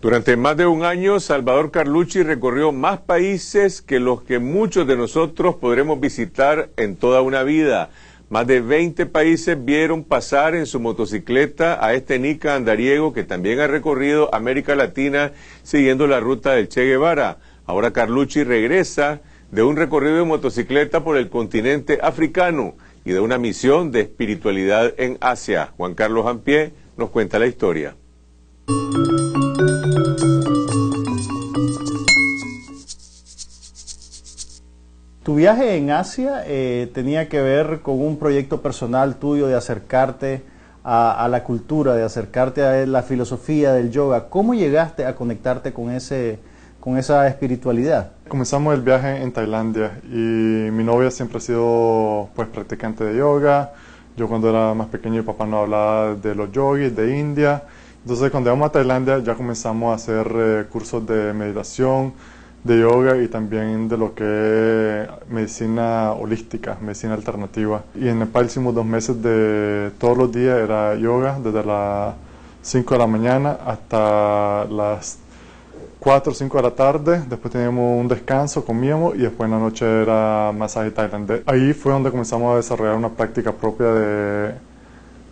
Durante más de un año, Salvador Carlucci recorrió más países que los que muchos de nosotros podremos visitar en toda una vida. Más de 20 países vieron pasar en su motocicleta a este nica andariego que también ha recorrido América Latina siguiendo la ruta del Che Guevara. Ahora Carlucci regresa de un recorrido de motocicleta por el continente africano y de una misión de espiritualidad en Asia. Juan Carlos Ampié nos cuenta la historia. Tu viaje en Asia tenía que ver con un proyecto personal tuyo de acercarte a la cultura, de acercarte a la filosofía del yoga. ¿Cómo llegaste a conectarte con ese con esa espiritualidad? Comenzamos el viaje en Tailandia y mi novia siempre ha sido pues practicante de yoga. Yo cuando era más pequeño mi papá nos hablaba de los yogis de India. Entonces cuando llegamos a Tailandia ya comenzamos a hacer cursos de meditación, de yoga y también de lo que es medicina holística, medicina alternativa. Y en Nepal hicimos 2 meses de todos los días, era yoga desde las 5 de la mañana hasta las 4 o 5 de la tarde. Después teníamos un descanso, comíamos y después en la noche era masaje tailandés. Ahí fue donde comenzamos a desarrollar una práctica propia de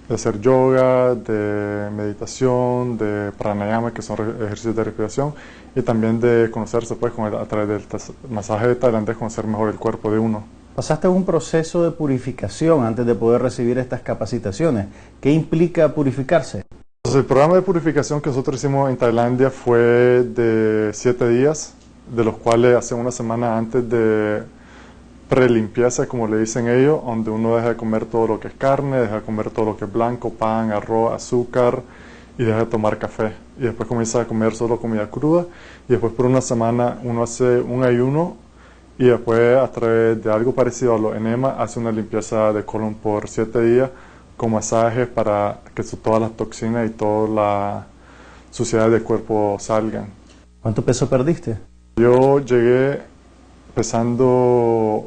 hacer yoga, de meditación, de pranayama, que son ejercicios de respiración, y también de conocerse pues, a través del masaje tailandés, conocer mejor el cuerpo de uno. Pasaste un proceso de purificación antes de poder recibir estas capacitaciones. ¿Qué implica purificarse? Entonces, el programa de purificación que nosotros hicimos en Tailandia fue de 7 días, de los cuales hace una semana antes de prelimpieza, como le dicen ellos, donde uno deja de comer todo lo que es carne, deja de comer todo lo que es blanco, pan, arroz, azúcar y deja de tomar café. Y después comienza a comer solo comida cruda y después por una semana uno hace un ayuno y después a través de algo parecido a los enemas hace una limpieza de colon por 7 días con masajes para que todas las toxinas y toda la suciedad del cuerpo salgan. ¿Cuánto peso perdiste? Yo llegué pesando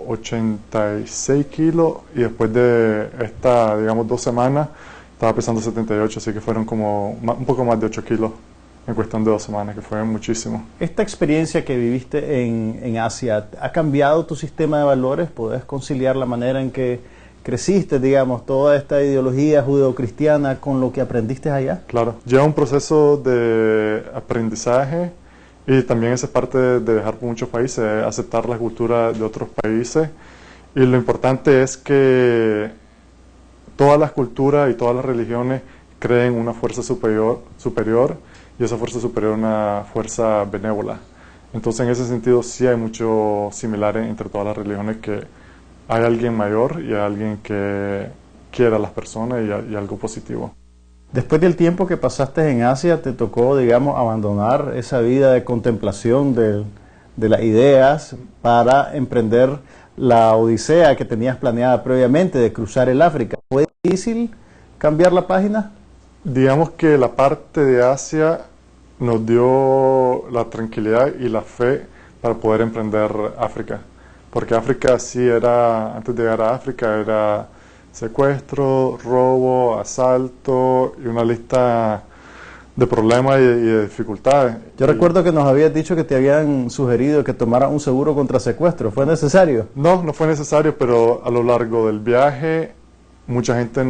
86 kilos y después de esta, digamos, 2 semanas estaba pesando 78, así que fueron como un poco más de 8 kilos en cuestión de 2 semanas, que fue muchísimo. ¿Esta experiencia que viviste en Asia ha cambiado tu sistema de valores? ¿Podés conciliar la manera en que creciste, digamos, toda esta ideología judeocristiana con lo que aprendiste allá? Claro, lleva un proceso de aprendizaje y también esa parte de viajar por muchos países, aceptar la cultura de otros países. Y lo importante es que todas las culturas y todas las religiones creen una fuerza superior y esa fuerza superior es una fuerza benévola. Entonces en ese sentido sí hay mucho similares entre todas las religiones, que hay alguien mayor y hay alguien que quiere a las personas y algo positivo. Después del tiempo que pasaste en Asia, ¿te tocó, digamos, abandonar esa vida de contemplación de las ideas para emprender la odisea que tenías planeada previamente de cruzar el África? ¿Fue difícil cambiar la página? Digamos que la parte de Asia nos dio la tranquilidad y la fe para poder emprender África. Porque África sí era, antes de llegar a África, era secuestro, robo, asalto y una lista de problemas y de dificultades. Yo recuerdo que nos habías dicho que te habían sugerido que tomaras un seguro contra secuestro. ¿Fue necesario? No, no fue necesario, pero a lo largo del viaje mucha gente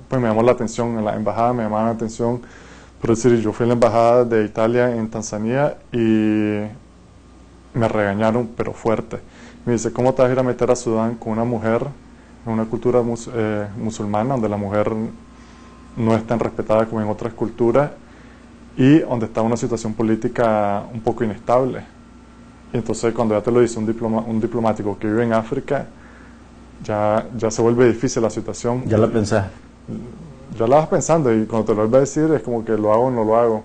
pues me llamó la atención, en la embajada me llamaban la atención. Por decir, yo fui a la embajada de Italia en Tanzania y me regañaron, pero fuerte. Me dice, ¿cómo te vas a ir a meter a Sudán con una mujer en una cultura musulmana, donde la mujer no es tan respetada como en otras culturas y donde está una situación política un poco inestable? Y entonces cuando ya te lo dice un diplomático que vive en África, ya se vuelve difícil la situación. ¿Ya la pensás? Ya la vas pensando y cuando te lo vuelve a decir es como que lo hago o no lo hago.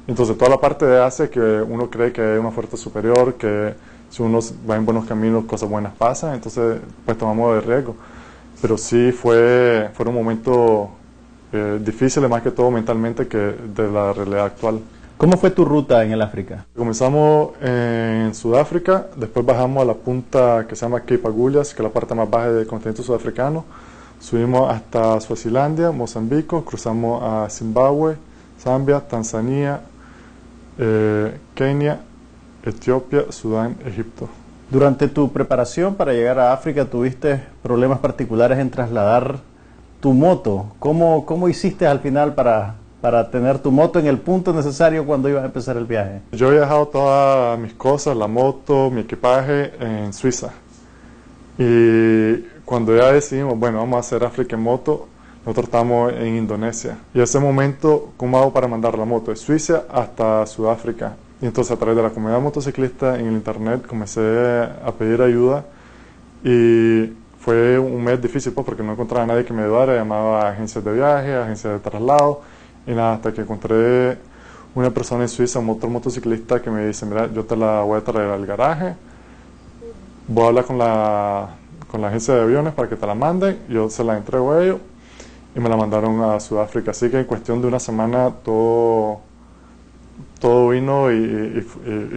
Entonces toda la parte de Asia que uno cree que hay una fuerza superior, que si uno va en buenos caminos cosas buenas pasan, entonces pues tomamos el riesgo. Pero sí fueron momentos difíciles más que todo mentalmente que de la realidad actual. ¿Cómo fue tu ruta en el África? Comenzamos en Sudáfrica, después bajamos a la punta que se llama Cape Agulhas, que es la parte más baja del continente sudafricano. Subimos hasta Suazilandia, Mozambique, cruzamos a Zimbabue, Zambia, Tanzania, Kenia, Etiopía, Sudán, Egipto. Durante tu preparación para llegar a África, ¿tuviste problemas particulares en trasladar tu moto? ¿Cómo hiciste al final para tener tu moto en el punto necesario cuando ibas a empezar el viaje? Yo he dejado todas mis cosas, la moto, mi equipaje en Suiza. Y cuando ya decidimos, bueno, vamos a hacer África en moto, nosotros estamos en Indonesia. Y en ese momento, ¿cómo hago para mandar la moto de Suiza hasta Sudáfrica? Y entonces a través de la comunidad motociclista en el internet comencé a pedir ayuda y fue un mes difícil pues, porque no encontraba a nadie que me ayudara, llamaba a agencias de viaje, agencias de traslado y nada, hasta que encontré una persona en Suiza, otro motociclista, que me dice, mira, yo te la voy a traer al garaje, voy a hablar con la agencia de aviones para que te la manden, yo se la entrego a ellos y me la mandaron a Sudáfrica. Así que en cuestión de una semana todo vino y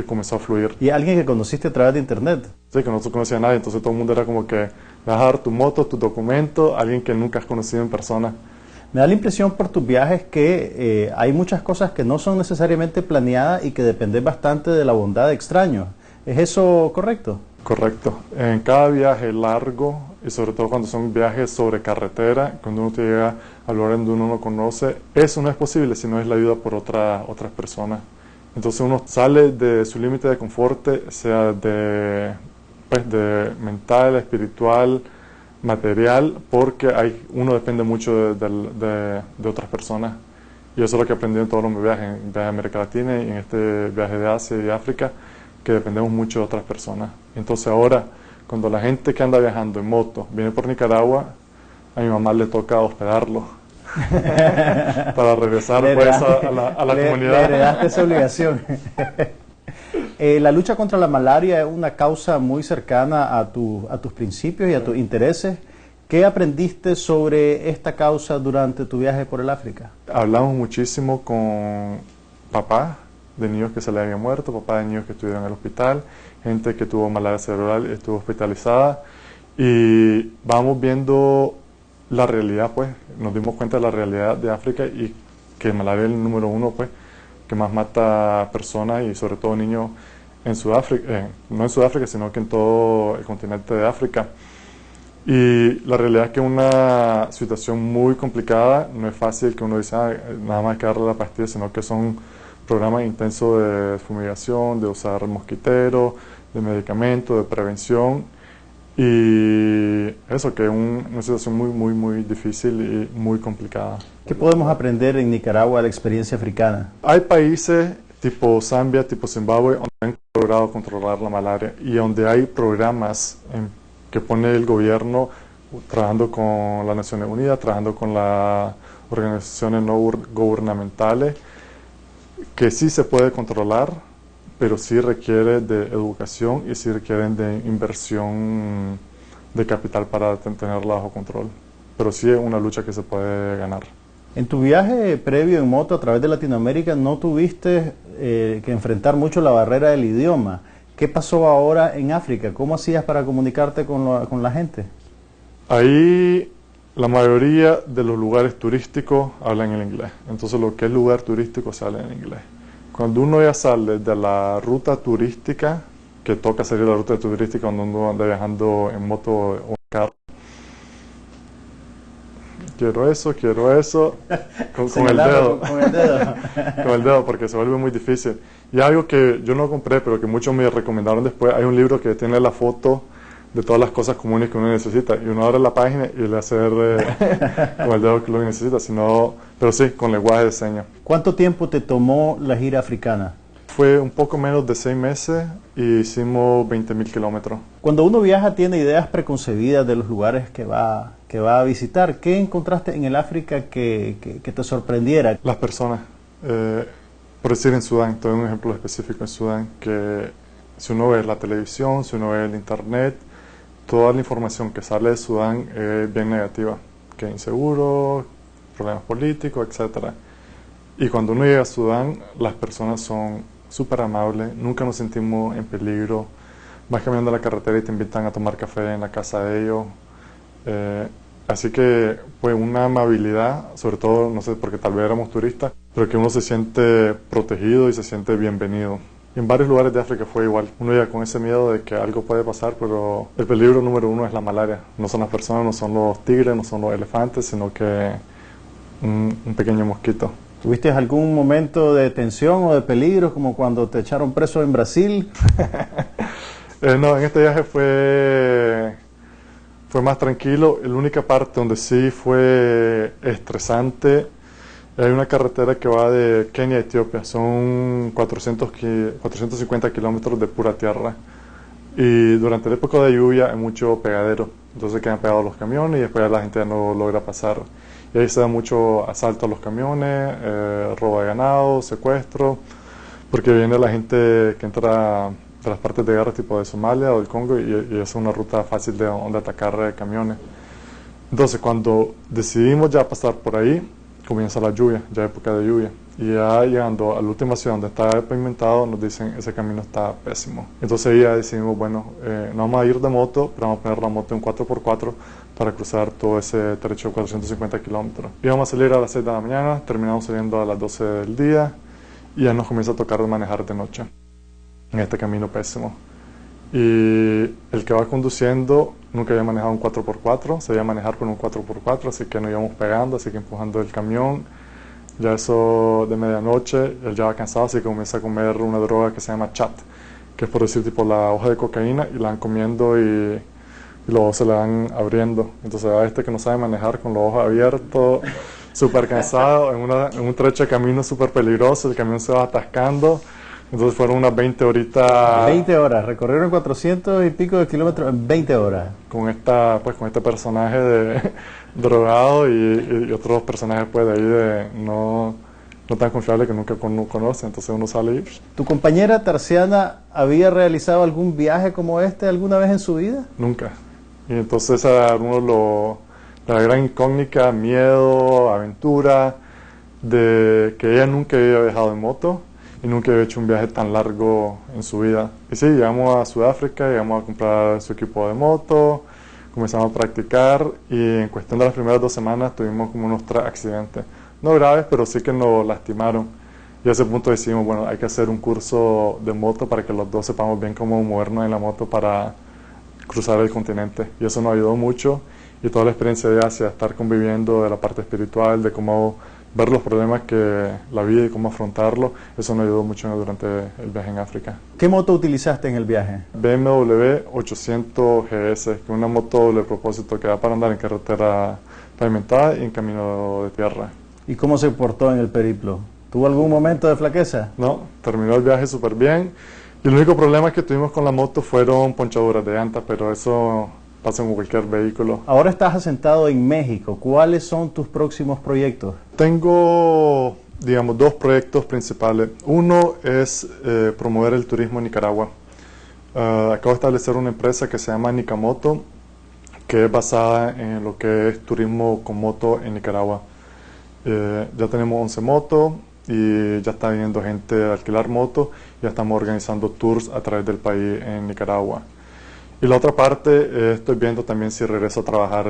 comenzó a fluir. ¿Y alguien que conociste a través de internet? Sí, que no conocía a nadie, entonces todo el mundo era como que vas a dar tu moto, tu documento, a alguien que nunca has conocido en persona. Me da la impresión por tus viajes que hay muchas cosas que no son necesariamente planeadas y que dependen bastante de la bondad de extraños. ¿Es eso correcto? Correcto. En cada viaje largo, y sobre todo cuando son viajes sobre carretera, cuando uno llega a lugares donde uno no conoce, eso no es posible si no es la ayuda por otras personas. Entonces uno sale de su límite de confort, sea de mental, espiritual, material, porque uno depende mucho de otras personas. Y eso es lo que aprendí en todos los viajes, en el viaje de América Latina y en este viaje de Asia y África, que dependemos mucho de otras personas. Entonces ahora, cuando la gente que anda viajando en moto viene por Nicaragua, a mi mamá le toca hospedarlo para regresar pues, a la comunidad. Le heredaste esa obligación. La lucha contra la malaria es una causa muy cercana a tus principios y a tus intereses. ¿Qué aprendiste sobre esta causa durante tu viaje por el África? Hablamos muchísimo con papás de niños que se le habían muerto, papás de niños que estuvieron en el hospital, gente que tuvo malaria cerebral y estuvo hospitalizada, y vamos viendo la realidad, pues, nos dimos cuenta de la realidad de África y que malaria es el número 1, pues, que más mata personas y sobre todo niños en Sudáfrica, no en Sudáfrica, sino que en todo el continente de África. Y la realidad es que es una situación muy complicada, no es fácil que uno dice, nada más que darle la pastilla, sino que son programas intensos de fumigación, de usar mosquiteros, de medicamentos, de prevención, y eso que es una situación muy difícil y muy complicada. ¿Qué podemos aprender en Nicaragua de la experiencia africana? Hay países tipo Zambia, tipo Zimbabue, donde han logrado controlar la malaria y donde hay programas que pone el gobierno trabajando con las Naciones Unidas, trabajando con las organizaciones no gubernamentales, que sí se puede controlar, pero sí requiere de educación y sí requieren de inversión de capital para tenerla bajo control. Pero sí es una lucha que se puede ganar. En tu viaje previo en moto a través de Latinoamérica no tuviste que enfrentar mucho la barrera del idioma. ¿Qué pasó ahora en África? ¿Cómo hacías para comunicarte con la gente? Ahí la mayoría de los lugares turísticos hablan en inglés. Entonces lo que es lugar turístico se habla en inglés. Cuando uno ya sale de la ruta turística, que toca salir de la ruta turística cuando uno anda viajando en moto o en carro, quiero eso, con el dedo. Con el dedo, porque se vuelve muy difícil. Y algo que yo no compré, pero que muchos me recomendaron después, hay un libro que tiene la foto de todas las cosas comunes que uno necesita, y uno abre la página y le hace con el dedo que lo necesita, pero sí, con lenguaje de señas. ¿Cuánto tiempo te tomó la gira africana? Fue un poco menos de 6 meses y hicimos 20.000 kilómetros. Cuando uno viaja tiene ideas preconcebidas de los lugares que va a visitar. ¿Qué encontraste en el África que te sorprendiera? Las personas. Por decir en Sudán, te doy un ejemplo específico en Sudán, que si uno ve la televisión, si uno ve el internet, toda la información que sale de Sudán es bien negativa, que es inseguro, problemas políticos, etc. Y cuando uno llega a Sudán, las personas son súper amables, nunca nos sentimos en peligro. Vas caminando la carretera y te invitan a tomar café en la casa de ellos. Así que pues una amabilidad, sobre todo, no sé, porque tal vez éramos turistas, pero que uno se siente protegido y se siente bienvenido. En varios lugares de África fue igual. Uno llega con ese miedo de que algo puede pasar, pero el peligro número 1 es la malaria. No son las personas, no son los tigres, no son los elefantes, sino que un pequeño mosquito. ¿Tuviste algún momento de tensión o de peligro, como cuando te echaron preso en Brasil? No, en este viaje fue más tranquilo. La única parte donde sí fue estresante, hay una carretera que va de Kenia a Etiopía, son 450 kilómetros de pura tierra. Y durante la época de lluvia hay mucho pegadero, entonces quedan pegados los camiones y después la gente no logra pasar. Y ahí se da mucho asalto a los camiones, robo de ganado, secuestro, porque viene la gente que entra de las partes de guerra tipo de Somalia o del Congo y es una ruta fácil de donde atacar camiones. Entonces cuando decidimos ya pasar por ahí, comienza la lluvia, ya época de lluvia. Y ya llegando a la última ciudad donde está pavimentado, nos dicen ese camino está pésimo. Entonces ahí ya decidimos, bueno, no vamos a ir de moto, pero vamos a poner la moto en 4x4 para cruzar todo ese trecho de 450 kilómetros. Íbamos a salir a las 6 de la mañana, terminamos saliendo a las 12 del día y ya nos comienza a tocar manejar de noche en este camino pésimo. Y el que va conduciendo nunca había manejado un 4x4, sabía manejar con un 4x4, así que nos íbamos pegando, así que empujando el camión. Ya eso de medianoche, él ya va cansado, así que comienza a comer una droga que se llama chat, que es por decir tipo la hoja de cocaína, y la van comiendo y luego se la van abriendo. Entonces a este que no sabe manejar con los ojos abiertos, súper cansado, en un trecho de camino súper peligroso, el camión se va atascando. Entonces fueron unas 20 horitas. 20 horas, recorrieron 400 y pico de kilómetros en 20 horas. Con este personaje de drogado y otros personajes pues de ahí de no tan confiable que nunca conoce, entonces uno sale y... ¿Tu compañera Tarciana había realizado algún viaje como este alguna vez en su vida? Nunca. Y entonces era uno de la gran incógnita, miedo, aventura, de que ella nunca había viajado en moto y nunca había hecho un viaje tan largo en su vida. Y sí, llegamos a Sudáfrica, llegamos a comprar su equipo de moto, comenzamos a practicar y en cuestión de las primeras 2 semanas tuvimos como unos 3 accidentes. No graves, pero sí que nos lastimaron. Y a ese punto decidimos, bueno, hay que hacer un curso de moto para que los dos sepamos bien cómo movernos en la moto para cruzar el continente. Y eso nos ayudó mucho. Y toda la experiencia de Asia, estar conviviendo de la parte espiritual, de cómo ver los problemas que la vida y cómo afrontarlo, eso nos ayudó mucho durante el viaje en África. ¿Qué moto utilizaste en el viaje? BMW 800 GS, que es una moto doble propósito que da para andar en carretera pavimentada y en camino de tierra. ¿Y cómo se portó en el periplo? ¿Tuvo algún momento de flaqueza? No, terminó el viaje súper bien. Y el único problema que tuvimos con la moto fueron ponchaduras de llanta, pero eso pasa en cualquier vehículo. Ahora estás asentado en México. ¿Cuáles son tus próximos proyectos? Tengo, digamos, 2 proyectos principales. Uno es promover el turismo en Nicaragua. Acabo de establecer una empresa que se llama Nicamoto, que es basada en lo que es turismo con moto en Nicaragua. Ya tenemos 11 motos y ya está viniendo gente a alquilar motos. Ya estamos organizando tours a través del país en Nicaragua. Y la otra parte, estoy viendo también si regreso a trabajar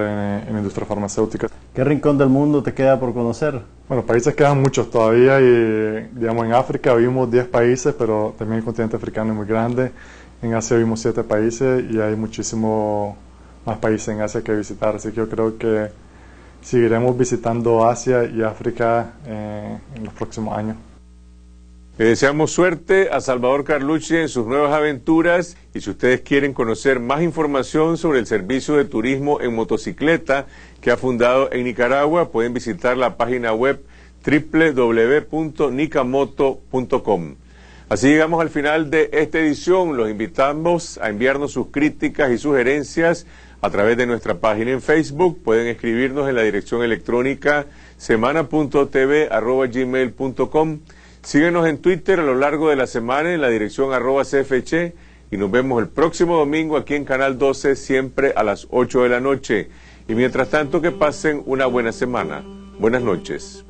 en industria farmacéutica. ¿Qué rincón del mundo te queda por conocer? Bueno, países quedan muchos todavía y, digamos, en África vimos 10 países, pero también el continente africano es muy grande. En Asia vimos 7 países y hay muchísimos más países en Asia que visitar, así que yo creo que seguiremos visitando Asia y África en los próximos años. Le deseamos suerte a Salvador Carlucci en sus nuevas aventuras y si ustedes quieren conocer más información sobre el servicio de turismo en motocicleta que ha fundado en Nicaragua, pueden visitar la página web www.nicamoto.com. Así llegamos al final de esta edición. Los invitamos a enviarnos sus críticas y sugerencias a través de nuestra página en Facebook. Pueden escribirnos en la dirección electrónica semana.tv@gmail.com. Síguenos en Twitter a lo largo de la semana en la dirección @cfche y nos vemos el próximo domingo aquí en Canal 12, siempre a las 8 de la noche. Y mientras tanto, que pasen una buena semana. Buenas noches.